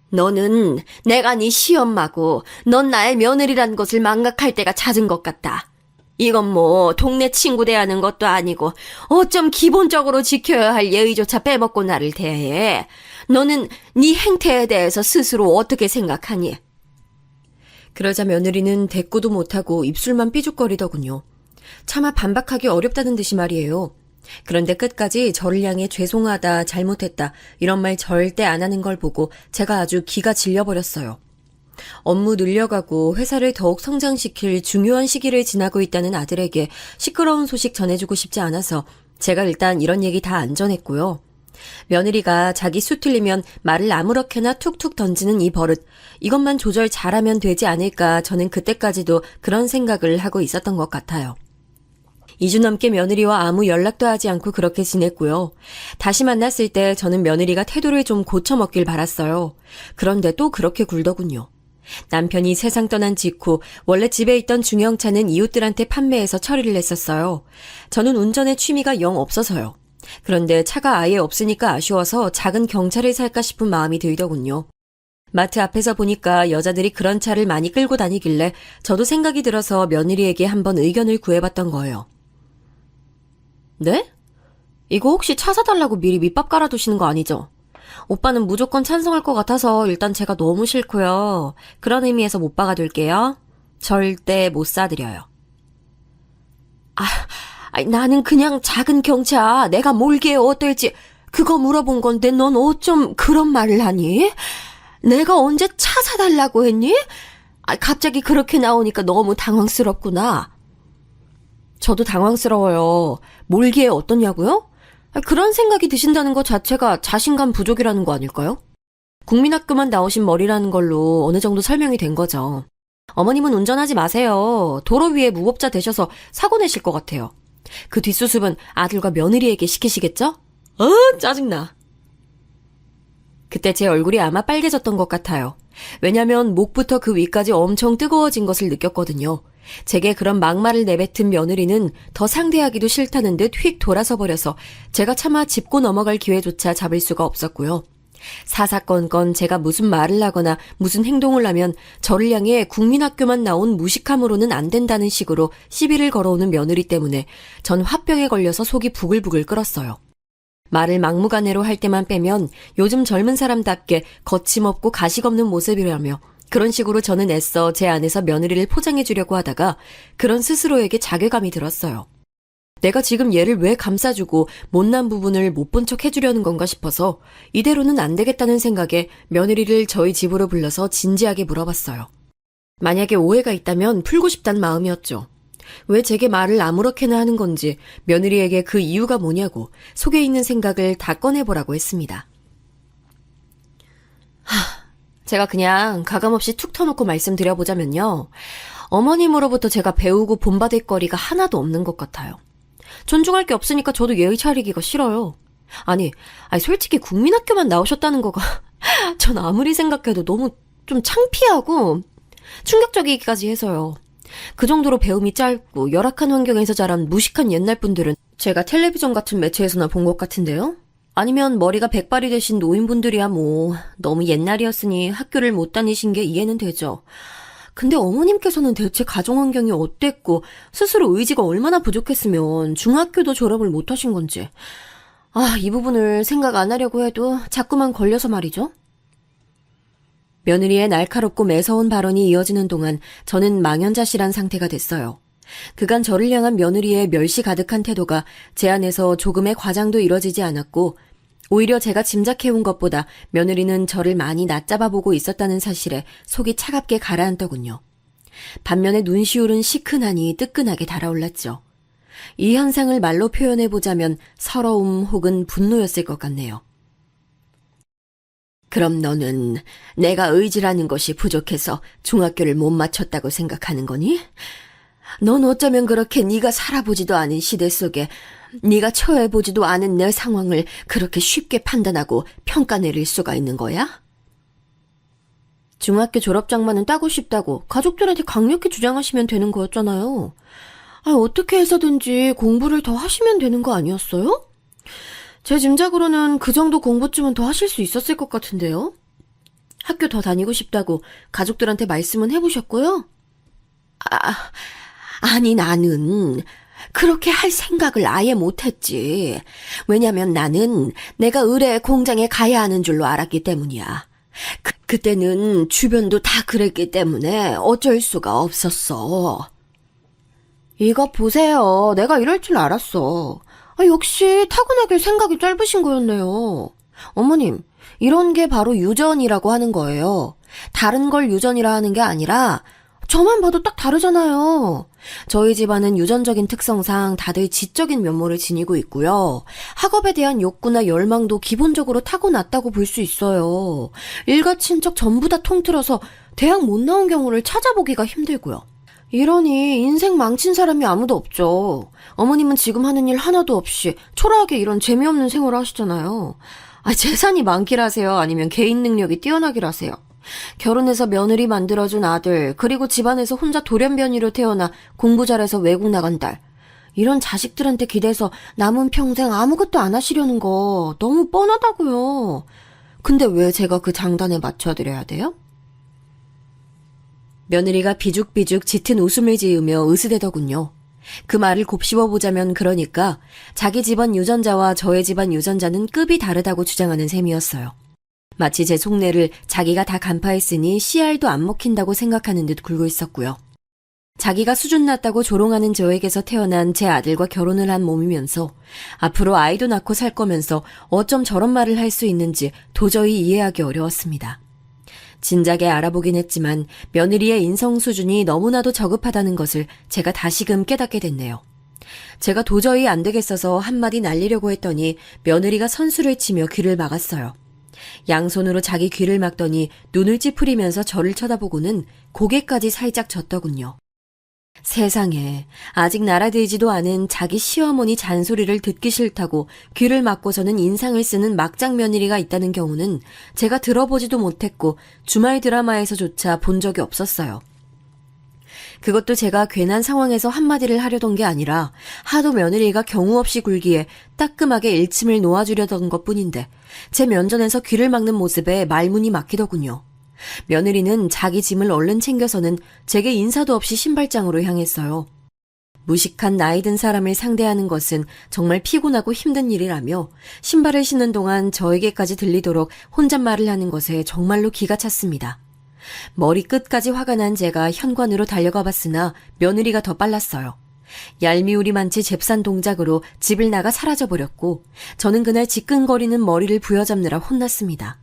너는 내가 네 시엄마고 넌 나의 며느리란 것을 망각할 때가 잦은 것 같다. 이건 뭐 동네 친구 대하는 것도 아니고 어쩜 기본적으로 지켜야 할 예의조차 빼먹고 나를 대해. 너는 네 행태에 대해서 스스로 어떻게 생각하니? 그러자 며느리는 대꾸도 못하고 입술만 삐죽거리더군요. 차마 반박하기 어렵다는 듯이 말이에요. 그런데 끝까지 저를 향해 죄송하다, 잘못했다 이런 말 절대 안 하는 걸 보고 제가 아주 기가 질려버렸어요. 업무 늘려가고 회사를 더욱 성장시킬 중요한 시기를 지나고 있다는 아들에게 시끄러운 소식 전해주고 싶지 않아서 제가 일단 이런 얘기 다 안 전했고요. 며느리가 자기 수 틀리면 말을 아무렇게나 툭툭 던지는 이 버릇, 이것만 조절 잘하면 되지 않을까 저는 그때까지도 그런 생각을 하고 있었던 것 같아요. 2주 넘게 며느리와 아무 연락도 하지 않고 그렇게 지냈고요. 다시 만났을 때 저는 며느리가 태도를 좀 고쳐먹길 바랐어요. 그런데 또 그렇게 굴더군요. 남편이 세상 떠난 직후 원래 집에 있던 중형차는 이웃들한테 판매해서 처리를 했었어요. 저는 운전에 취미가 영 없어서요. 그런데 차가 아예 없으니까 아쉬워서 작은 경차를 살까 싶은 마음이 들더군요. 마트 앞에서 보니까 여자들이 그런 차를 많이 끌고 다니길래 저도 생각이 들어서 며느리에게 한번 의견을 구해봤던 거예요. 네? 이거 혹시 차 사달라고 미리 밑밥 깔아두시는 거 아니죠? 오빠는 무조건 찬성할 것 같아서 일단 제가 너무 싫고요. 그런 의미에서 못 박아둘게요. 절대 못 사드려요. 나는 그냥 작은 경차 내가 몰기에 어떨지 그거 물어본 건데 넌 어쩜 그런 말을 하니? 내가 언제 차 사달라고 했니? 갑자기 그렇게 나오니까 너무 당황스럽구나. 저도 당황스러워요. 몰기에 어떠냐고요? 그런 생각이 드신다는 것 자체가 자신감 부족이라는 거 아닐까요? 국민학교만 나오신 머리라는 걸로 어느 정도 설명이 된 거죠. 어머님은 운전하지 마세요. 도로 위에 무법자 되셔서 사고 내실 것 같아요. 그 뒷수습은 아들과 며느리에게 시키시겠죠? 짜증나. 그때 제 얼굴이 아마 빨개졌던 것 같아요. 왜냐면 목부터 그 위까지 엄청 뜨거워진 것을 느꼈거든요. 제게 그런 막말을 내뱉은 며느리는 더 상대하기도 싫다는 듯 휙 돌아서 버려서 제가 차마 짚고 넘어갈 기회조차 잡을 수가 없었고요. 사사건건 제가 무슨 말을 하거나 무슨 행동을 하면 저를 향해 국민학교만 나온 무식함으로는 안 된다는 식으로 시비를 걸어오는 며느리 때문에 전 화병에 걸려서 속이 부글부글 끓었어요. 말을 막무가내로 할 때만 빼면 요즘 젊은 사람답게 거침없고 가식 없는 모습이라며 그런 식으로 저는 애써 제 안에서 며느리를 포장해 주려고 하다가 그런 스스로에게 자괴감이 들었어요. 내가 지금 얘를 왜 감싸주고 못난 부분을 못 본 척 해주려는 건가 싶어서 이대로는 안 되겠다는 생각에 며느리를 저희 집으로 불러서 진지하게 물어봤어요. 만약에 오해가 있다면 풀고 싶단 마음이었죠. 왜 제게 말을 아무렇게나 하는 건지 며느리에게 그 이유가 뭐냐고 속에 있는 생각을 다 꺼내보라고 했습니다. 제가 그냥 가감없이 툭 터놓고 말씀드려보자면요. 어머님으로부터 제가 배우고 본받을 거리가 하나도 없는 것 같아요. 존중할 게 없으니까 저도 예의 차리기가 싫어요. 아니 솔직히 국민학교만 나오셨다는 거가 전 아무리 생각해도 너무 좀 창피하고 충격적이기까지 해서요. 그 정도로 배움이 짧고 열악한 환경에서 자란 무식한 옛날 분들은 제가 텔레비전 같은 매체에서나 본 것 같은데요. 아니면 머리가 백발이 되신 노인분들이야 뭐 너무 옛날이었으니 학교를 못 다니신 게 이해는 되죠. 근데 어머님께서는 대체 가정 환경이 어땠고 스스로 의지가 얼마나 부족했으면 중학교도 졸업을 못하신 건지. 이 부분을 생각 안 하려고 해도 자꾸만 걸려서 말이죠. 며느리의 날카롭고 매서운 발언이 이어지는 동안 저는 망연자실한 상태가 됐어요. 그간 저를 향한 며느리의 멸시 가득한 태도가 제 안에서 조금의 과장도 이뤄지지 않았고 오히려 제가 짐작해온 것보다 며느리는 저를 많이 낮잡아 보고 있었다는 사실에 속이 차갑게 가라앉더군요. 반면에 눈시울은 시큰하니 뜨끈하게 달아올랐죠. 이 현상을 말로 표현해보자면 서러움 혹은 분노였을 것 같네요. 그럼 너는 내가 의지라는 것이 부족해서 중학교를 못 마쳤다고 생각하는 거니? 넌 어쩌면 그렇게 네가 살아보지도 않은 시대 속에 네가 처해보지도 않은 내 상황을 그렇게 쉽게 판단하고 평가 내릴 수가 있는 거야? 중학교 졸업장만은 따고 싶다고 가족들한테 강력히 주장하시면 되는 거였잖아요. 어떻게 해서든지 공부를 더 하시면 되는 거 아니었어요? 제 짐작으로는 그 정도 공부쯤은 더 하실 수 있었을 것 같은데요. 학교 더 다니고 싶다고 가족들한테 말씀은 해보셨고요? 아니 나는 그렇게 할 생각을 아예 못했지. 왜냐면 나는 내가 의뢰 공장에 가야 하는 줄로 알았기 때문이야. 그때는 주변도 다 그랬기 때문에 어쩔 수가 없었어. 이것 보세요. 내가 이럴 줄 알았어. 역시 타고나길 생각이 짧으신 거였네요. 어머님, 이런 게 바로 유전이라고 하는 거예요. 다른 걸 유전이라 하는 게 아니라 저만 봐도 딱 다르잖아요. 저희 집안은 유전적인 특성상 다들 지적인 면모를 지니고 있고요. 학업에 대한 욕구나 열망도 기본적으로 타고났다고 볼 수 있어요. 일가 친척 전부 다 통틀어서 대학 못 나온 경우를 찾아보기가 힘들고요. 이러니 인생 망친 사람이 아무도 없죠. 어머님은 지금 하는 일 하나도 없이 초라하게 이런 재미없는 생활을 하시잖아요. 재산이 많기라세요? 아니면 개인 능력이 뛰어나기라세요? 결혼해서 며느리 만들어준 아들, 그리고 집안에서 혼자 돌연변이로 태어나 공부 잘해서 외국 나간 딸. 이런 자식들한테 기대서 남은 평생 아무것도 안 하시려는 거 너무 뻔하다고요. 근데 왜 제가 그 장단에 맞춰드려야 돼요? 며느리가 비죽비죽 짙은 웃음을 지으며 으스대더군요. 그 말을 곱씹어보자면 그러니까 자기 집안 유전자와 저의 집안 유전자는 급이 다르다고 주장하는 셈이었어요. 마치 제 속내를 자기가 다 간파했으니 씨알도 안 먹힌다고 생각하는 듯 굴고 있었고요. 자기가 수준 낮다고 조롱하는 저에게서 태어난 제 아들과 결혼을 한 몸이면서 앞으로 아이도 낳고 살 거면서 어쩜 저런 말을 할 수 있는지 도저히 이해하기 어려웠습니다. 진작에 알아보긴 했지만 며느리의 인성 수준이 너무나도 저급하다는 것을 제가 다시금 깨닫게 됐네요. 제가 도저히 안 되겠어서 한마디 날리려고 했더니 며느리가 선수를 치며 귀를 막았어요. 양손으로 자기 귀를 막더니 눈을 찌푸리면서 저를 쳐다보고는 고개까지 살짝 젓더군요. 세상에 아직 날아들지도 않은 자기 시어머니 잔소리를 듣기 싫다고 귀를 막고서는 인상을 쓰는 막장 며느리가 있다는 경우는 제가 들어보지도 못했고 주말 드라마에서조차 본 적이 없었어요. 그것도 제가 괜한 상황에서 한마디를 하려던 게 아니라 하도 며느리가 경우 없이 굴기에 따끔하게 일침을 놓아주려던 것뿐인데 제 면전에서 귀를 막는 모습에 말문이 막히더군요. 며느리는 자기 짐을 얼른 챙겨서는 제게 인사도 없이 신발장으로 향했어요. 무식한 나이 든 사람을 상대하는 것은 정말 피곤하고 힘든 일이라며 신발을 신는 동안 저에게까지 들리도록 혼잣말을 하는 것에 정말로 기가 찼습니다. 머리 끝까지 화가 난 제가 현관으로 달려가 봤으나 며느리가 더 빨랐어요. 얄미울이 많지 잽싼 동작으로 집을 나가 사라져버렸고 저는 그날 지끈거리는 머리를 부여잡느라 혼났습니다.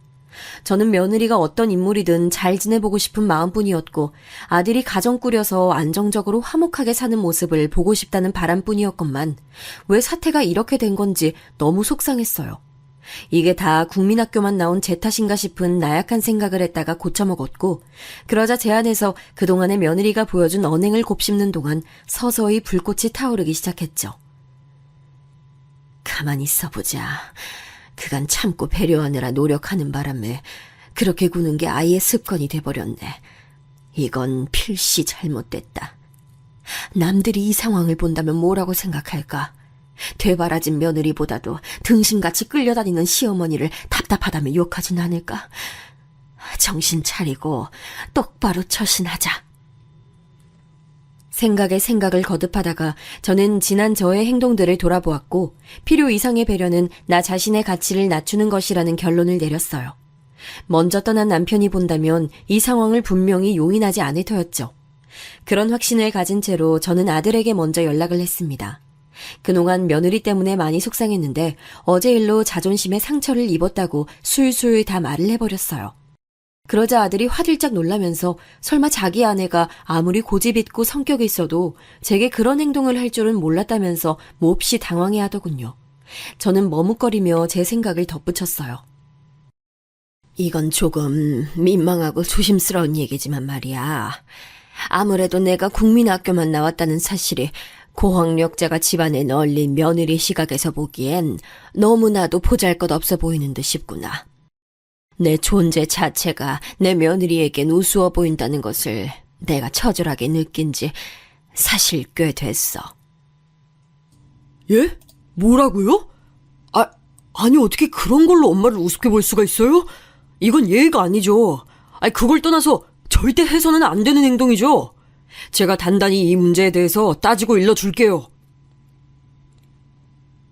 저는 며느리가 어떤 인물이든 잘 지내보고 싶은 마음뿐이었고 아들이 가정 꾸려서 안정적으로 화목하게 사는 모습을 보고 싶다는 바람뿐이었건만 왜 사태가 이렇게 된 건지 너무 속상했어요. 이게 다 국민학교만 나온 제 탓인가 싶은 나약한 생각을 했다가 고쳐먹었고 그러자 제 안에서 그동안의 며느리가 보여준 언행을 곱씹는 동안 서서히 불꽃이 타오르기 시작했죠. 가만히 있어보자. 그간 참고 배려하느라 노력하는 바람에 그렇게 구는 게 아이의 습관이 돼버렸네. 이건 필시 잘못됐다. 남들이 이 상황을 본다면 뭐라고 생각할까? 되바라진 며느리보다도 등신같이 끌려다니는 시어머니를 답답하다며 욕하진 않을까? 정신 차리고 똑바로 처신하자. 생각에 생각을 거듭하다가 저는 지난 저의 행동들을 돌아보았고 필요 이상의 배려는 나 자신의 가치를 낮추는 것이라는 결론을 내렸어요. 먼저 떠난 남편이 본다면 이 상황을 분명히 용인하지 않을 터였죠. 그런 확신을 가진 채로 저는 아들에게 먼저 연락을 했습니다. 그동안 며느리 때문에 많이 속상했는데 어제 일로 자존심에 상처를 입었다고 술술 다 말을 해버렸어요. 그러자 아들이 화들짝 놀라면서 설마 자기 아내가 아무리 고집 있고 성격이 있어도 제게 그런 행동을 할 줄은 몰랐다면서 몹시 당황해하더군요. 저는 머뭇거리며 제 생각을 덧붙였어요. 이건 조금 민망하고 조심스러운 얘기지만 말이야. 아무래도 내가 국민학교만 나왔다는 사실이 고학력자가 집안에 널린 며느리 시각에서 보기엔 너무나도 보잘것없어 보이는 듯 싶구나. 내 존재 자체가 내 며느리에겐 우스워 보인다는 것을 내가 처절하게 느낀 지 사실 꽤 됐어. 예? 뭐라고요? 아니 어떻게 그런 걸로 엄마를 우습게 볼 수가 있어요? 이건 예의가 아니죠. 그걸 떠나서 절대 해서는 안 되는 행동이죠. 제가 단단히 이 문제에 대해서 따지고 일러줄게요.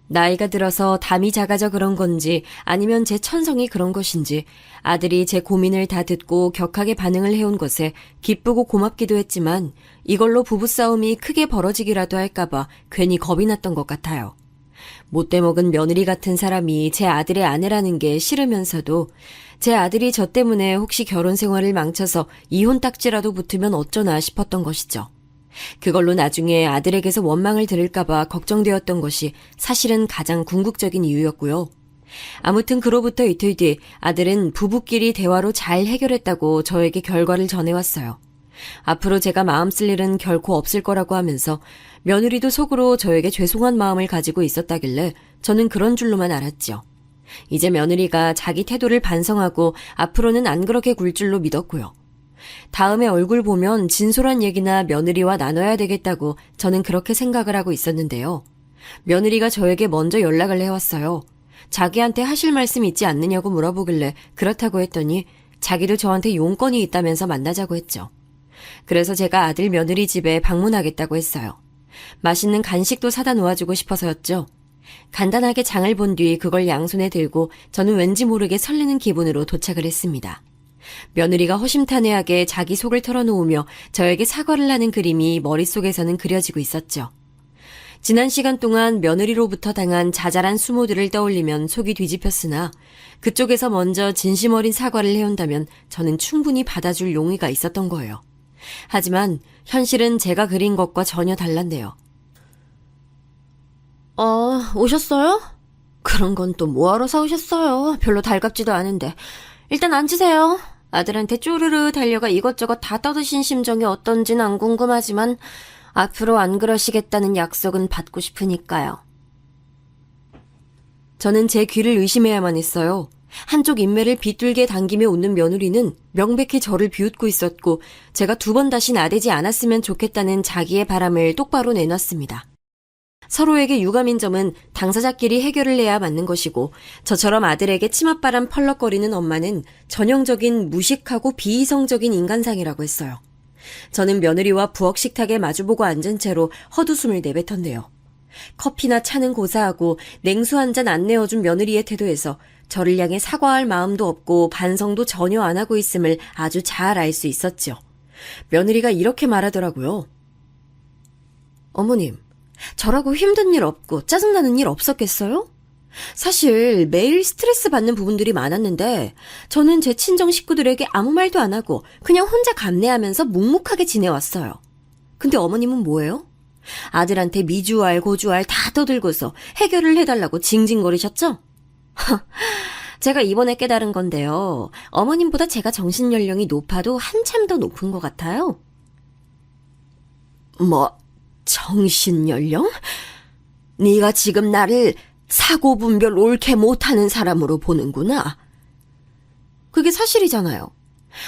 나이가 들어서 담이 작아져 그런 건지 아니면 제 천성이 그런 것인지 아들이 제 고민을 다 듣고 격하게 반응을 해온 것에 기쁘고 고맙기도 했지만 이걸로 부부싸움이 크게 벌어지기라도 할까봐 괜히 겁이 났던 것 같아요. 못돼 먹은 며느리 같은 사람이 제 아들의 아내라는 게 싫으면서도 제 아들이 저 때문에 혹시 결혼 생활을 망쳐서 이혼 딱지라도 붙으면 어쩌나 싶었던 것이죠. 그걸로 나중에 아들에게서 원망을 들을까봐 걱정되었던 것이 사실은 가장 궁극적인 이유였고요. 아무튼 그로부터 이틀 뒤 아들은 부부끼리 대화로 잘 해결했다고 저에게 결과를 전해왔어요. 앞으로 제가 마음 쓸 일은 결코 없을 거라고 하면서 며느리도 속으로 저에게 죄송한 마음을 가지고 있었다길래 저는 그런 줄로만 알았죠. 이제 며느리가 자기 태도를 반성하고 앞으로는 안 그렇게 굴 줄로 믿었고요. 다음에 얼굴 보면 진솔한 얘기나 며느리와 나눠야 되겠다고 저는 그렇게 생각을 하고 있었는데요. 며느리가 저에게 먼저 연락을 해왔어요. 자기한테 하실 말씀 있지 않느냐고 물어보길래 그렇다고 했더니 자기도 저한테 용건이 있다면서 만나자고 했죠. 그래서 제가 아들 며느리 집에 방문하겠다고 했어요. 맛있는 간식도 사다 놓아주고 싶어서였죠. 간단하게 장을 본 뒤 그걸 양손에 들고 저는 왠지 모르게 설레는 기분으로 도착을 했습니다. 며느리가 허심탄회하게 자기 속을 털어놓으며 저에게 사과를 하는 그림이 머릿속에서는 그려지고 있었죠. 지난 시간 동안 며느리로부터 당한 자잘한 수모들을 떠올리면 속이 뒤집혔으나 그쪽에서 먼저 진심 어린 사과를 해온다면 저는 충분히 받아줄 용의가 있었던 거예요. 하지만 현실은 제가 그린 것과 전혀 달랐네요. 오셨어요? 그런 건 또 뭐하러 사오셨어요? 별로 달갑지도 않은데. 일단 앉으세요. 아들한테 쪼르르 달려가 이것저것 다 떠드신 심정이 어떤진 안 궁금하지만 앞으로 안 그러시겠다는 약속은 받고 싶으니까요. 저는 제 귀를 의심해야만 했어요. 한쪽 인매를 비뚤게 당기며 웃는 며느리는 명백히 저를 비웃고 있었고 제가 2번 다시 나대지 않았으면 좋겠다는 자기의 바람을 똑바로 내놨습니다. 서로에게 유감인 점은 당사자끼리 해결을 해야 맞는 것이고 저처럼 아들에게 치맛바람 펄럭거리는 엄마는 전형적인 무식하고 비이성적인 인간상이라고 했어요. 저는 며느리와 부엌 식탁에 마주보고 앉은 채로 헛웃음을 내뱉었네요. 커피나 차는 고사하고 냉수 한 잔 안 내어준 며느리의 태도에서 저를 향해 사과할 마음도 없고 반성도 전혀 안 하고 있음을 아주 잘 알 수 있었죠. 며느리가 이렇게 말하더라고요. 어머님, 저라고 힘든 일 없고 짜증나는 일 없었겠어요? 사실 매일 스트레스 받는 부분들이 많았는데 저는 제 친정 식구들에게 아무 말도 안 하고 그냥 혼자 감내하면서 묵묵하게 지내왔어요. 근데 어머님은 뭐예요? 아들한테 미주알 고주알 다 떠들고서 해결을 해달라고 징징거리셨죠? 제가 이번에 깨달은 건데요. 어머님보다 제가 정신연령이 높아도 한참 더 높은 것 같아요. 뭐, 정신연령? 네가 지금 나를 사고분별 옳게 못하는 사람으로 보는구나. 그게 사실이잖아요.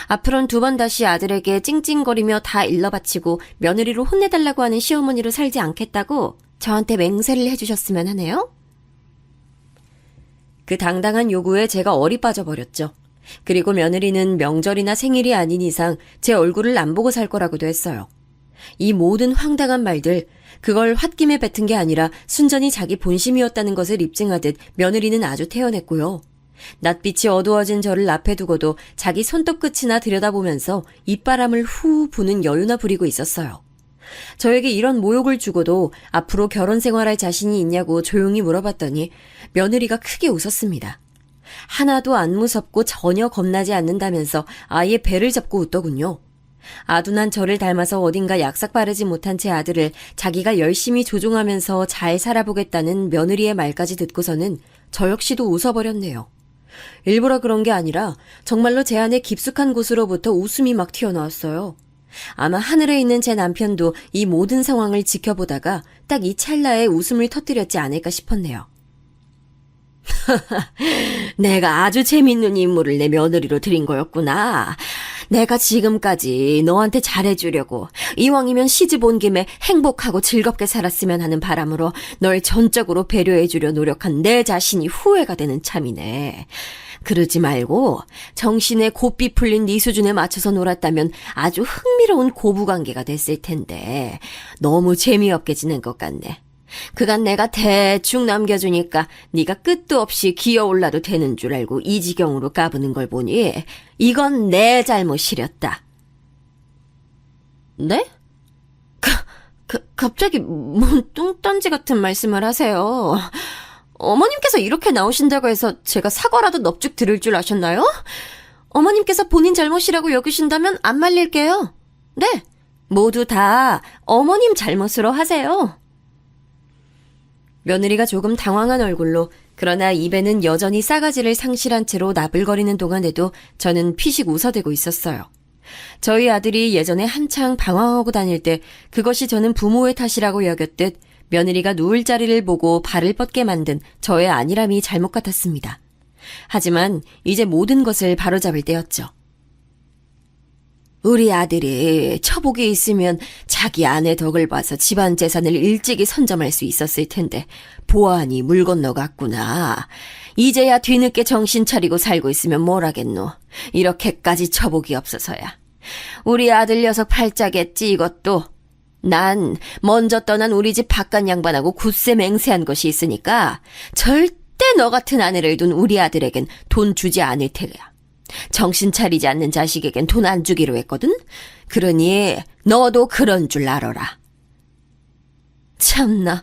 앞으로는 2번 다시 아들에게 찡찡거리며 다 일러바치고 며느리로 혼내달라고 하는 시어머니로 살지 않겠다고 저한테 맹세를 해주셨으면 하네요. 그 당당한 요구에 제가 얼이 빠져버렸죠. 그리고 며느리는 명절이나 생일이 아닌 이상 제 얼굴을 안 보고 살 거라고도 했어요. 이 모든 황당한 말들, 그걸 홧김에 뱉은 게 아니라 순전히 자기 본심이었다는 것을 입증하듯 며느리는 아주 태연했고요. 낯빛이 어두워진 저를 앞에 두고도 자기 손톱 끝이나 들여다보면서 입바람을 후 부는 여유나 부리고 있었어요. 저에게 이런 모욕을 주고도 앞으로 결혼 생활할 자신이 있냐고 조용히 물어봤더니 며느리가 크게 웃었습니다. 하나도 안 무섭고 전혀 겁나지 않는다면서 아예 배를 잡고 웃더군요. 아둔한 저를 닮아서 어딘가 약삭 바르지 못한 제 아들을 자기가 열심히 조종하면서 잘 살아보겠다는 며느리의 말까지 듣고서는 저 역시도 웃어버렸네요. 일부러 그런 게 아니라 정말로 제 안에 깊숙한 곳으로부터 웃음이 막 튀어나왔어요. 아마 하늘에 있는 제 남편도 이 모든 상황을 지켜보다가 딱 이 찰나에 웃음을 터뜨렸지 않을까 싶었네요. 내가 아주 재밌는 인물을 내 며느리로 들인 거였구나. 내가 지금까지 너한테 잘해주려고 이왕이면 시집 온 김에 행복하고 즐겁게 살았으면 하는 바람으로 널 전적으로 배려해주려 노력한 내 자신이 후회가 되는 참이네. 그러지 말고 정신에 곱비 풀린 네 수준에 맞춰서 놀았다면 아주 흥미로운 고부관계가 됐을 텐데 너무 재미없게 지낸 것 같네. 그간 내가 대충 남겨주니까 네가 끝도 없이 기어올라도 되는 줄 알고 이 지경으로 까부는 걸 보니 이건 내 잘못이렸다. 네? 갑자기 뭔 뚱딴지 같은 말씀을 하세요. 어머님께서 이렇게 나오신다고 해서 제가 사과라도 넙죽 들을 줄 아셨나요? 어머님께서 본인 잘못이라고 여기신다면 안 말릴게요. 네, 모두 다 어머님 잘못으로 하세요. 며느리가 조금 당황한 얼굴로 그러나 입에는 여전히 싸가지를 상실한 채로 나불거리는 동안에도 저는 피식 웃어대고 있었어요. 저희 아들이 예전에 한창 방황하고 다닐 때 그것이 저는 부모의 탓이라고 여겼듯 며느리가 누울 자리를 보고 발을 뻗게 만든 저의 안일함이 잘못 같았습니다. 하지만 이제 모든 것을 바로잡을 때였죠. 우리 아들이 처복이 있으면 자기 아내 덕을 봐서 집안 재산을 일찍이 선점할 수 있었을 텐데 보아하니 물 건너갔구나. 이제야 뒤늦게 정신 차리고 살고 있으면 뭘 하겠노. 이렇게까지 처복이 없어서야. 우리 아들 녀석 팔자겠지 이것도. 난 먼저 떠난 우리 집 바깥 양반하고 굳세 맹세한 것이 있으니까 절대 너 같은 아내를 둔 우리 아들에겐 돈 주지 않을 테야. 정신 차리지 않는 자식에겐 돈 안 주기로 했거든? 그러니 너도 그런 줄 알아라. 참나,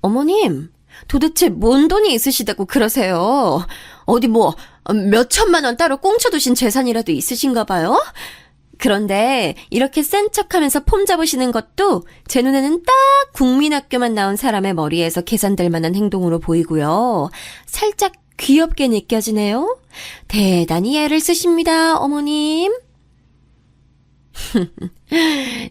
어머님, 도대체 뭔 돈이 있으시다고 그러세요? 어디 뭐 몇 천만 원 따로 꽁쳐두신 재산이라도 있으신가 봐요? 그런데 이렇게 센 척하면서 폼 잡으시는 것도 제 눈에는 딱 국민학교만 나온 사람의 머리에서 계산될 만한 행동으로 보이고요. 살짝 귀엽게 느껴지네요. 대단히 애를 쓰십니다, 어머님.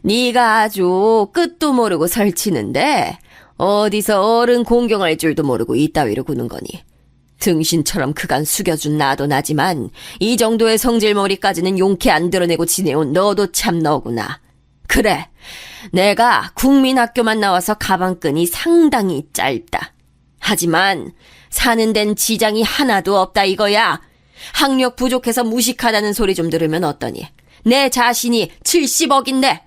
네가 아주 끝도 모르고 설치는데 어디서 어른 공경할 줄도 모르고 이따위로 구는 거니. 등신처럼 그간 숙여준 나도 나지만 이 정도의 성질머리까지는 용케 안 드러내고 지내온 너도 참 너구나. 그래, 내가 국민학교만 나와서 가방끈이 상당히 짧다. 하지만 사는 데는 지장이 하나도 없다 이거야. 학력 부족해서 무식하다는 소리 좀 들으면 어떠니? 내 자신이 70억인데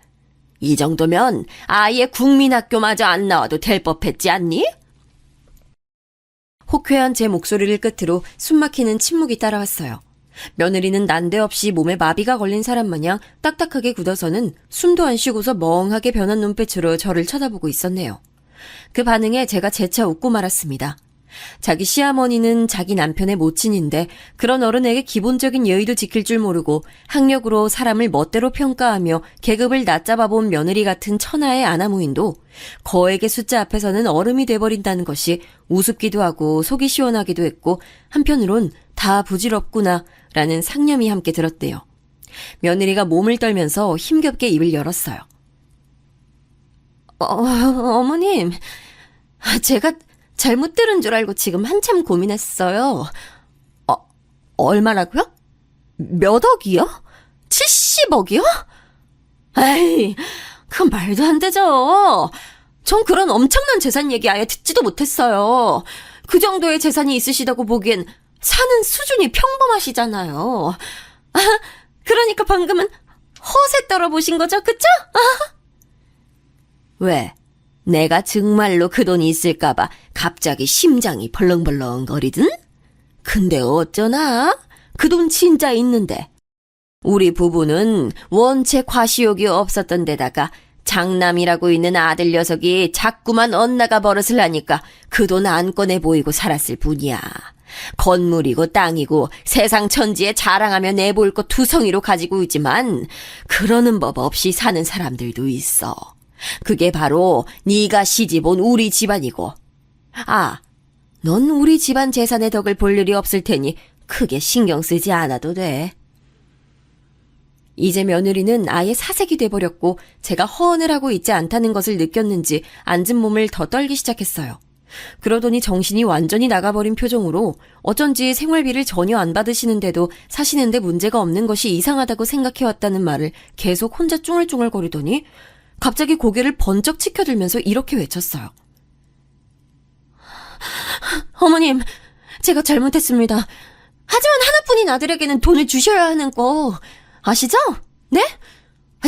이 정도면 아예 국민학교마저 안 나와도 될 법했지 않니? 호쾌한 제 목소리를 끝으로 숨막히는 침묵이 따라왔어요. 며느리는 난데없이 몸에 마비가 걸린 사람 마냥 딱딱하게 굳어서는 숨도 안 쉬고서 멍하게 변한 눈빛으로 저를 쳐다보고 있었네요. 그 반응에 제가 재차 웃고 말았습니다. 자기 시어머니는 자기 남편의 모친인데 그런 어른에게 기본적인 예의도 지킬 줄 모르고 학력으로 사람을 멋대로 평가하며 계급을 낮잡아본 며느리 같은 천하의 아나무인도 거액의 숫자 앞에서는 얼음이 돼버린다는 것이 우습기도 하고 속이 시원하기도 했고 한편으론 다 부질없구나 라는 상념이 함께 들었대요. 며느리가 몸을 떨면서 힘겹게 입을 열었어요. 어머님, 제가 잘못 들은 줄 알고 지금 한참 고민했어요. 얼마라고요? 몇 억이요? 70억이요? 에이, 그건 말도 안 되죠. 전 그런 엄청난 재산 얘기 아예 듣지도 못했어요. 그 정도의 재산이 있으시다고 보기엔 사는 수준이 평범하시잖아요. 그러니까 방금은 허세 떨어보신 거죠, 그쵸? 왜? 내가 정말로 그 돈이 있을까봐 갑자기 심장이 벌렁벌렁거리든? 근데 어쩌나? 그 돈 진짜 있는데. 우리 부부는 원체 과시욕이 없었던 데다가 장남이라고 있는 아들 녀석이 자꾸만 엇나가 버릇을 하니까 그 돈 안 꺼내 보이고 살았을 뿐이야. 건물이고 땅이고 세상 천지에 자랑하며 내볼 것 투성이로 가지고 있지만 그러는 법 없이 사는 사람들도 있어. 그게 바로 네가 시집온 우리 집안이고. 아, 넌 우리 집안 재산의 덕을 볼 일이 없을 테니 크게 신경 쓰지 않아도 돼. 이제 며느리는 아예 사색이 돼버렸고 제가 허언을 하고 있지 않다는 것을 느꼈는지 앉은 몸을 더 떨기 시작했어요. 그러더니 정신이 완전히 나가버린 표정으로 어쩐지 생활비를 전혀 안 받으시는데도 사시는데 문제가 없는 것이 이상하다고 생각해왔다는 말을 계속 혼자 쭝얼쭝얼거리더니 갑자기 고개를 번쩍 치켜들면서 이렇게 외쳤어요. 어머님, 제가 잘못했습니다. 하지만 하나뿐인 아들에게는 돈을 주셔야 하는 거 아시죠? 네?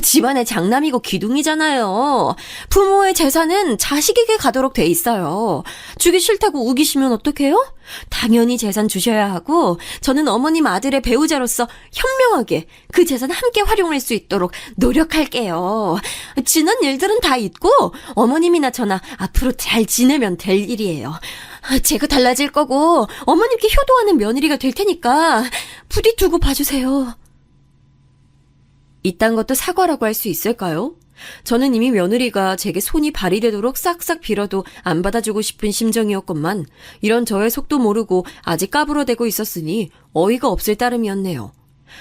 집안의 장남이고 기둥이잖아요. 부모의 재산은 자식에게 가도록 돼 있어요. 주기 싫다고 우기시면 어떡해요? 당연히 재산 주셔야 하고 저는 어머님 아들의 배우자로서 현명하게 그 재산 함께 활용할 수 있도록 노력할게요. 지난 일들은 다 잊고 어머님이나 저나 앞으로 잘 지내면 될 일이에요. 제가 달라질 거고 어머님께 효도하는 며느리가 될 테니까 부디 두고 봐주세요. 이딴 것도 사과라고 할 수 있을까요? 저는 이미 며느리가 제게 손이 발이 되도록 싹싹 빌어도 안 받아주고 싶은 심정이었건만 이런 저의 속도 모르고 아직 까불어대고 있었으니 어이가 없을 따름이었네요.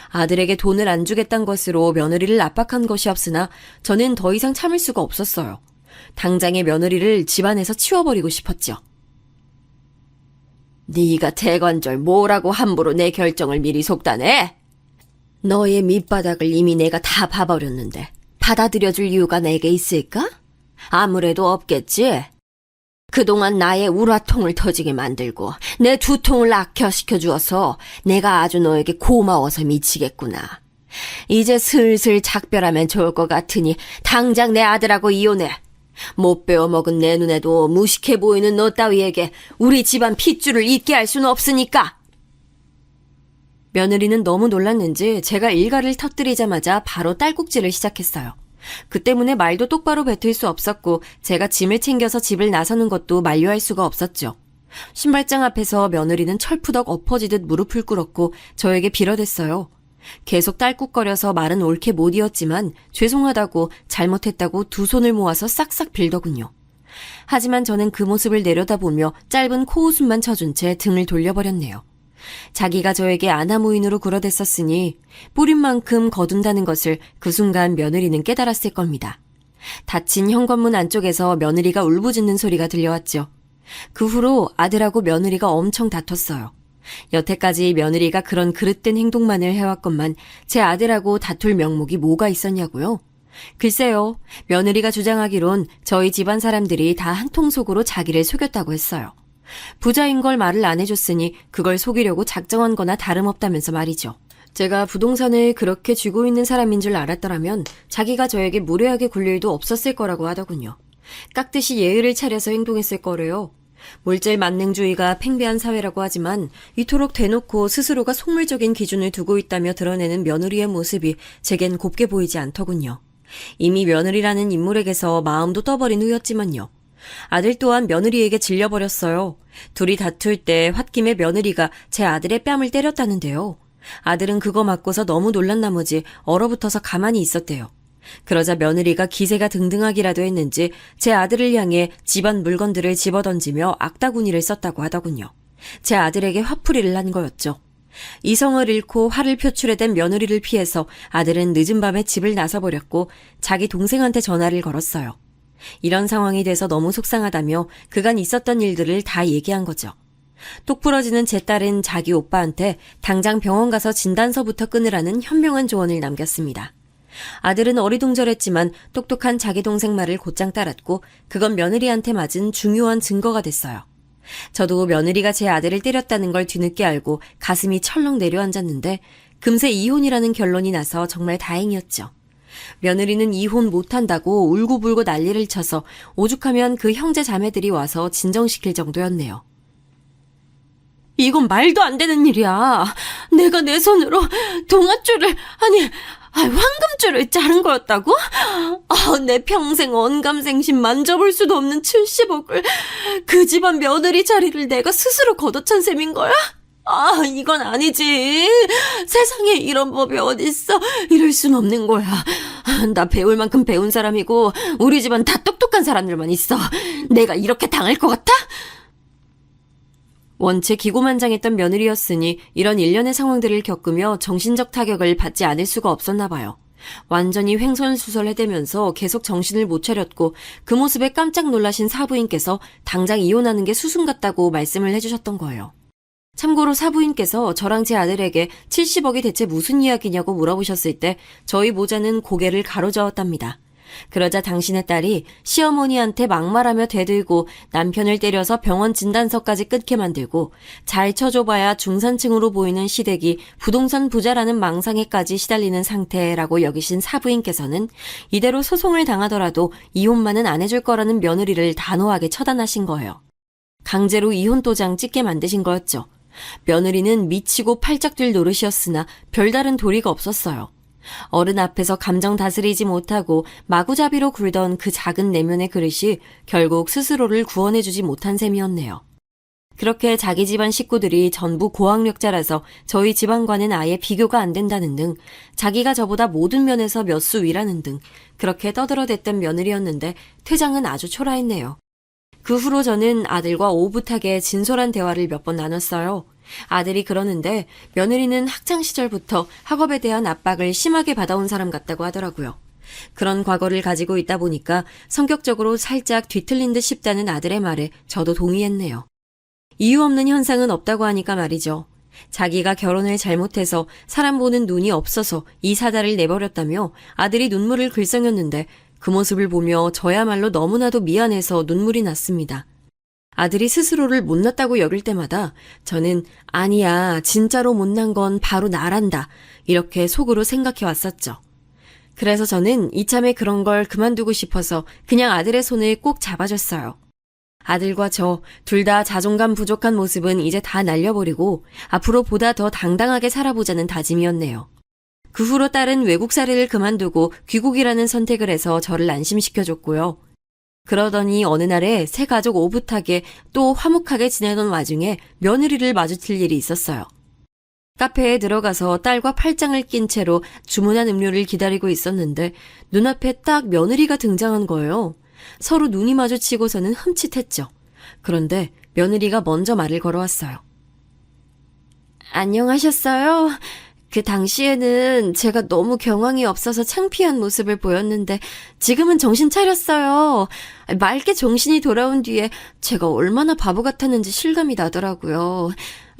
아들에게 돈을 안 주겠다는 것으로 며느리를 압박한 것이 없으나 저는 더 이상 참을 수가 없었어요. 당장의 며느리를 집안에서 치워버리고 싶었죠. 네가 대관절 뭐라고 함부로 내 결정을 미리 속단해? 너의 밑바닥을 이미 내가 다 봐버렸는데 받아들여줄 이유가 내게 있을까? 아무래도 없겠지. 그동안 나의 우라통을 터지게 만들고 내 두통을 악화시켜 주어서 내가 아주 너에게 고마워서 미치겠구나. 이제 슬슬 작별하면 좋을 것 같으니 당장 내 아들하고 이혼해. 못 배워먹은 내 눈에도 무식해 보이는 너 따위에게 우리 집안 핏줄을 잇게 할 수는 없으니까. 며느리는 너무 놀랐는지 제가 일가를 터뜨리자마자 바로 딸꾹질을 시작했어요. 그 때문에 말도 똑바로 뱉을 수 없었고 제가 짐을 챙겨서 집을 나서는 것도 만류할 수가 없었죠. 신발장 앞에서 며느리는 철푸덕 엎어지듯 무릎을 꿇었고 저에게 빌어댔어요. 계속 딸꾹거려서 말은 옳게 못 이었지만 죄송하다고 잘못했다고 두 손을 모아서 싹싹 빌더군요. 하지만 저는 그 모습을 내려다보며 짧은 코웃음만 쳐준 채 등을 돌려버렸네요. 자기가 저에게 아나무인으로 굴어댔었으니 뿌린 만큼 거둔다는 것을 그 순간 며느리는 깨달았을 겁니다. 닫힌 현관문 안쪽에서 며느리가 울부짖는 소리가 들려왔죠. 그 후로 아들하고 며느리가 엄청 다퉜어요. 여태까지 며느리가 그런 그릇된 행동만을 해왔건만 제 아들하고 다툴 명목이 뭐가 있었냐고요? 글쎄요, 며느리가 주장하기론 저희 집안 사람들이 다 한 통속으로 자기를 속였다고 했어요. 부자인 걸 말을 안 해줬으니 그걸 속이려고 작정한 거나 다름없다면서 말이죠. 제가 부동산을 그렇게 쥐고 있는 사람인 줄 알았더라면 자기가 저에게 무례하게 굴 일도 없었을 거라고 하더군요. 깍듯이 예의를 차려서 행동했을 거래요. 물질 만능주의가 팽배한 사회라고 하지만 이토록 대놓고 스스로가 속물적인 기준을 두고 있다며 드러내는 며느리의 모습이 제겐 곱게 보이지 않더군요. 이미 며느리라는 인물에게서 마음도 떠버린 후였지만요. 아들 또한 며느리에게 질려버렸어요. 둘이 다툴 때 홧김에 며느리가 제 아들의 뺨을 때렸다는데요. 아들은 그거 맞고서 너무 놀란 나머지 얼어붙어서 가만히 있었대요. 그러자 며느리가 기세가 등등하기라도 했는지 제 아들을 향해 집안 물건들을 집어던지며 악다구니를 썼다고 하더군요. 제 아들에게 화풀이를 한 거였죠. 이성을 잃고 화를 표출해댄 며느리를 피해서 아들은 늦은 밤에 집을 나서버렸고 자기 동생한테 전화를 걸었어요. 이런 상황이 돼서 너무 속상하다며 그간 있었던 일들을 다 얘기한 거죠. 똑부러지는 제 딸은 자기 오빠한테 당장 병원 가서 진단서부터 끊으라는 현명한 조언을 남겼습니다. 아들은 어리둥절했지만 똑똑한 자기 동생 말을 곧장 따랐고 그건 며느리한테 맞은 중요한 증거가 됐어요. 저도 며느리가 제 아들을 때렸다는 걸 뒤늦게 알고 가슴이 철렁 내려앉았는데 금세 이혼이라는 결론이 나서 정말 다행이었죠. 며느리는 이혼 못한다고 울고불고 난리를 쳐서 오죽하면 그 형제 자매들이 와서 진정시킬 정도였네요. 이건 말도 안 되는 일이야. 내가 내 손으로 동아줄을, 황금줄을 자른 거였다고? 내 평생 언감생심 만져볼 수도 없는 70억을 그 집안 며느리 자리를 내가 스스로 걷어찬 셈인 거야? 이건 아니지. 세상에 이런 법이 어딨어. 이럴 순 없는 거야. 나 배울 만큼 배운 사람이고 우리 집안 다 똑똑한 사람들만 있어. 내가 이렇게 당할 것 같아? 원체 기고만장했던 며느리였으니 이런 일련의 상황들을 겪으며 정신적 타격을 받지 않을 수가 없었나 봐요. 완전히 횡설수설해대면서 계속 정신을 못 차렸고 그 모습에 깜짝 놀라신 사부인께서 당장 이혼하는 게 수순 같다고 말씀을 해주셨던 거예요. 참고로 사부인께서 저랑 제 아들에게 70억이 대체 무슨 이야기냐고 물어보셨을 때 저희 모자는 고개를 가로저었답니다. 그러자 당신의 딸이 시어머니한테 막말하며 대들고 남편을 때려서 병원 진단서까지 끊게 만들고 잘 쳐줘봐야 중산층으로 보이는 시댁이 부동산 부자라는 망상에까지 시달리는 상태라고 여기신 사부인께서는 이대로 소송을 당하더라도 이혼만은 안 해줄 거라는 며느리를 단호하게 처단하신 거예요. 강제로 이혼 도장 찍게 만드신 거였죠. 며느리는 미치고 팔짝 뛸 노릇이었으나 별다른 도리가 없었어요. 어른 앞에서 감정 다스리지 못하고 마구잡이로 굴던 그 작은 내면의 그릇이 결국 스스로를 구원해주지 못한 셈이었네요. 그렇게 자기 집안 식구들이 전부 고학력자라서 저희 집안과는 아예 비교가 안 된다는 등 자기가 저보다 모든 면에서 몇 수 위라는 등 그렇게 떠들어댔던 며느리였는데 퇴장은 아주 초라했네요. 그 후로 저는 아들과 오붓하게 진솔한 대화를 몇 번 나눴어요. 아들이 그러는데 며느리는 학창시절부터 학업에 대한 압박을 심하게 받아온 사람 같다고 하더라고요. 그런 과거를 가지고 있다 보니까 성격적으로 살짝 뒤틀린 듯 싶다는 아들의 말에 저도 동의했네요. 이유 없는 현상은 없다고 하니까 말이죠. 자기가 결혼을 잘못해서 사람 보는 눈이 없어서 이 사달을 내버렸다며 아들이 눈물을 글썽였는데 그 모습을 보며 저야말로 너무나도 미안해서 눈물이 났습니다. 아들이 스스로를 못났다고 여길 때마다 저는 아니야, 진짜로 못난 건 바로 나란다 이렇게 속으로 생각해 왔었죠. 그래서 저는 이참에 그런 걸 그만두고 싶어서 그냥 아들의 손을 꼭 잡아줬어요. 아들과 저 둘 다 자존감 부족한 모습은 이제 다 날려버리고 앞으로 보다 더 당당하게 살아보자는 다짐이었네요. 그 후로 딸은 외국살이를 그만두고 귀국이라는 선택을 해서 저를 안심시켜줬고요. 그러더니 어느 날에 새 가족 오붓하게 또 화목하게 지내던 와중에 며느리를 마주칠 일이 있었어요. 카페에 들어가서 딸과 팔짱을 낀 채로 주문한 음료를 기다리고 있었는데 눈앞에 딱 며느리가 등장한 거예요. 서로 눈이 마주치고서는 흠칫했죠. 그런데 며느리가 먼저 말을 걸어왔어요. 안녕하셨어요? 그 당시에는 제가 너무 경황이 없어서 창피한 모습을 보였는데 지금은 정신 차렸어요. 맑게 정신이 돌아온 뒤에 제가 얼마나 바보 같았는지 실감이 나더라고요.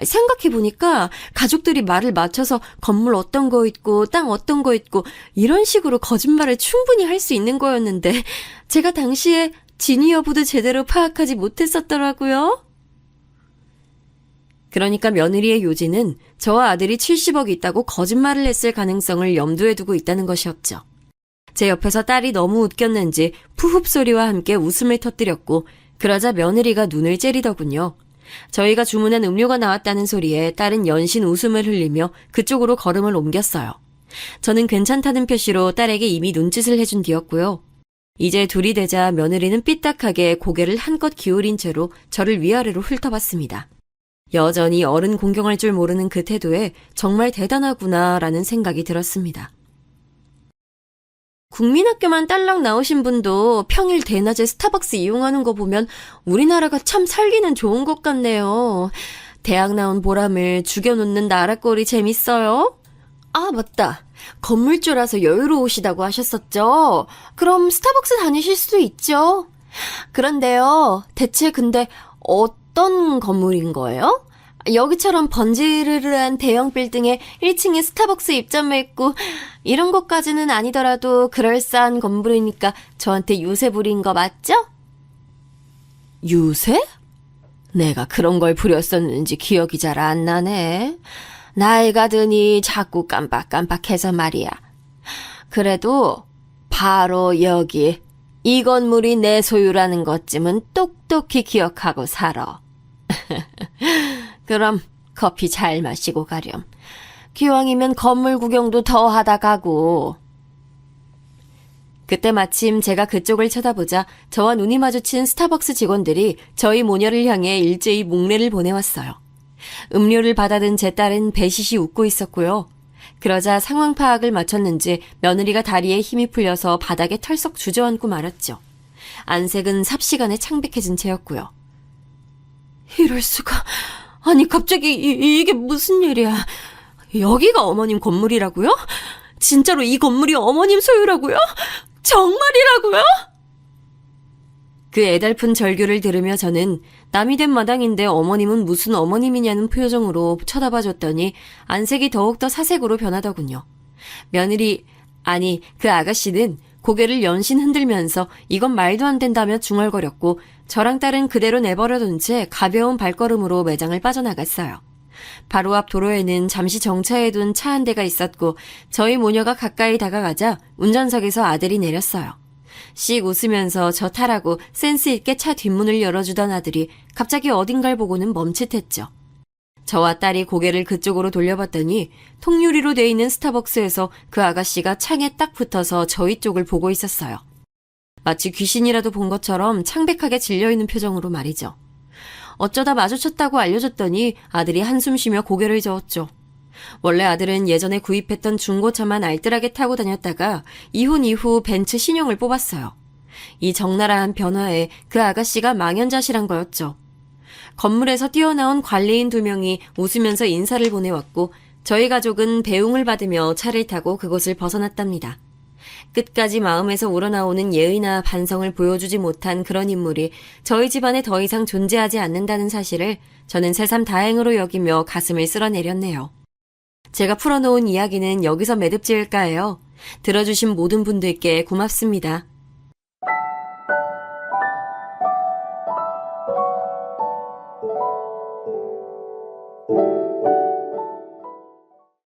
생각해보니까 가족들이 말을 맞춰서 건물 어떤 거 있고 땅 어떤 거 있고 이런 식으로 거짓말을 충분히 할 수 있는 거였는데 제가 당시에 진위 여부도 제대로 파악하지 못했었더라고요. 그러니까 며느리의 요지는 저와 아들이 70억이 있다고 거짓말을 했을 가능성을 염두에 두고 있다는 것이었죠. 제 옆에서 딸이 너무 웃겼는지 푸흡 소리와 함께 웃음을 터뜨렸고 그러자 며느리가 눈을 째리더군요. 저희가 주문한 음료가 나왔다는 소리에 딸은 연신 웃음을 흘리며 그쪽으로 걸음을 옮겼어요. 저는 괜찮다는 표시로 딸에게 이미 눈짓을 해준 뒤였고요. 이제 둘이 되자 며느리는 삐딱하게 고개를 한껏 기울인 채로 저를 위아래로 훑어봤습니다. 여전히 어른 공경할 줄 모르는 그 태도에 정말 대단하구나라는 생각이 들었습니다. 국민학교만 딸랑 나오신 분도 평일 대낮에 스타벅스 이용하는 거 보면 우리나라가 참 살기는 좋은 것 같네요. 대학 나온 보람을 죽여놓는 나라꼴이 재밌어요? 아, 맞다. 건물주라서 여유로우시다고 하셨었죠? 그럼 스타벅스 다니실 수도 있죠. 그런데요, 대체 근데 어떤 건물인 거예요? 여기처럼 번지르르한 대형 빌딩에 1층에 스타벅스 입점해 있고 이런 것까지는 아니더라도 그럴싸한 건물이니까 저한테 유세 부린 거 맞죠? 유세? 내가 그런 걸 부렸었는지 기억이 잘 안 나네. 나이가 드니 자꾸 깜빡깜빡해서 말이야. 그래도 바로 여기 이 건물이 내 소유라는 것쯤은 똑똑히 기억하고 살아. 그럼 커피 잘 마시고 가렴. 기왕이면 건물 구경도 더 하다 가고. 그때 마침 제가 그쪽을 쳐다보자 저와 눈이 마주친 스타벅스 직원들이 저희 모녀를 향해 일제히 목례를 보내왔어요. 음료를 받아든 제 딸은 배시시 웃고 있었고요. 그러자 상황 파악을 마쳤는지 며느리가 다리에 힘이 풀려서 바닥에 털썩 주저앉고 말았죠. 안색은 삽시간에 창백해진 채였고요. 이럴 수가. 아니 갑자기 이게 무슨 일이야. 여기가 어머님 건물이라고요? 진짜로 이 건물이 어머님 소유라고요? 정말이라고요? 그 애달픈 절규를 들으며 저는 남이 된 마당인데 어머님은 무슨 어머님이냐는 표정으로 쳐다봐 줬더니 안색이 더욱더 사색으로 변하더군요. 며느리, 아니 그 아가씨는 고개를 연신 흔들면서 이건 말도 안 된다며 중얼거렸고 저랑 딸은 그대로 내버려둔 채 가벼운 발걸음으로 매장을 빠져나갔어요. 바로 앞 도로에는 잠시 정차해둔 차 한 대가 있었고 저희 모녀가 가까이 다가가자 운전석에서 아들이 내렸어요. 씩 웃으면서 저 타라고 센스 있게 차 뒷문을 열어주던 아들이 갑자기 어딘가를 보고는 멈칫했죠. 저와 딸이 고개를 그쪽으로 돌려봤더니 통유리로 돼 있는 스타벅스에서 그 아가씨가 창에 딱 붙어서 저희 쪽을 보고 있었어요. 마치 귀신이라도 본 것처럼 창백하게 질려있는 표정으로 말이죠. 어쩌다 마주쳤다고 알려줬더니 아들이 한숨 쉬며 고개를 저었죠. 원래 아들은 예전에 구입했던 중고차만 알뜰하게 타고 다녔다가 이혼 이후 벤츠 신용을 뽑았어요. 이 적나라한 변화에 그 아가씨가 망연자실한 거였죠. 건물에서 뛰어나온 관리인 2명이 웃으면서 인사를 보내왔고 저희 가족은 배웅을 받으며 차를 타고 그곳을 벗어났답니다. 끝까지 마음에서 우러나오는 예의나 반성을 보여주지 못한 그런 인물이 저희 집안에 더 이상 존재하지 않는다는 사실을 저는 새삼 다행으로 여기며 가슴을 쓸어내렸네요. 제가 풀어놓은 이야기는 여기서 매듭 지을까 해요. 들어주신 모든 분들께 고맙습니다.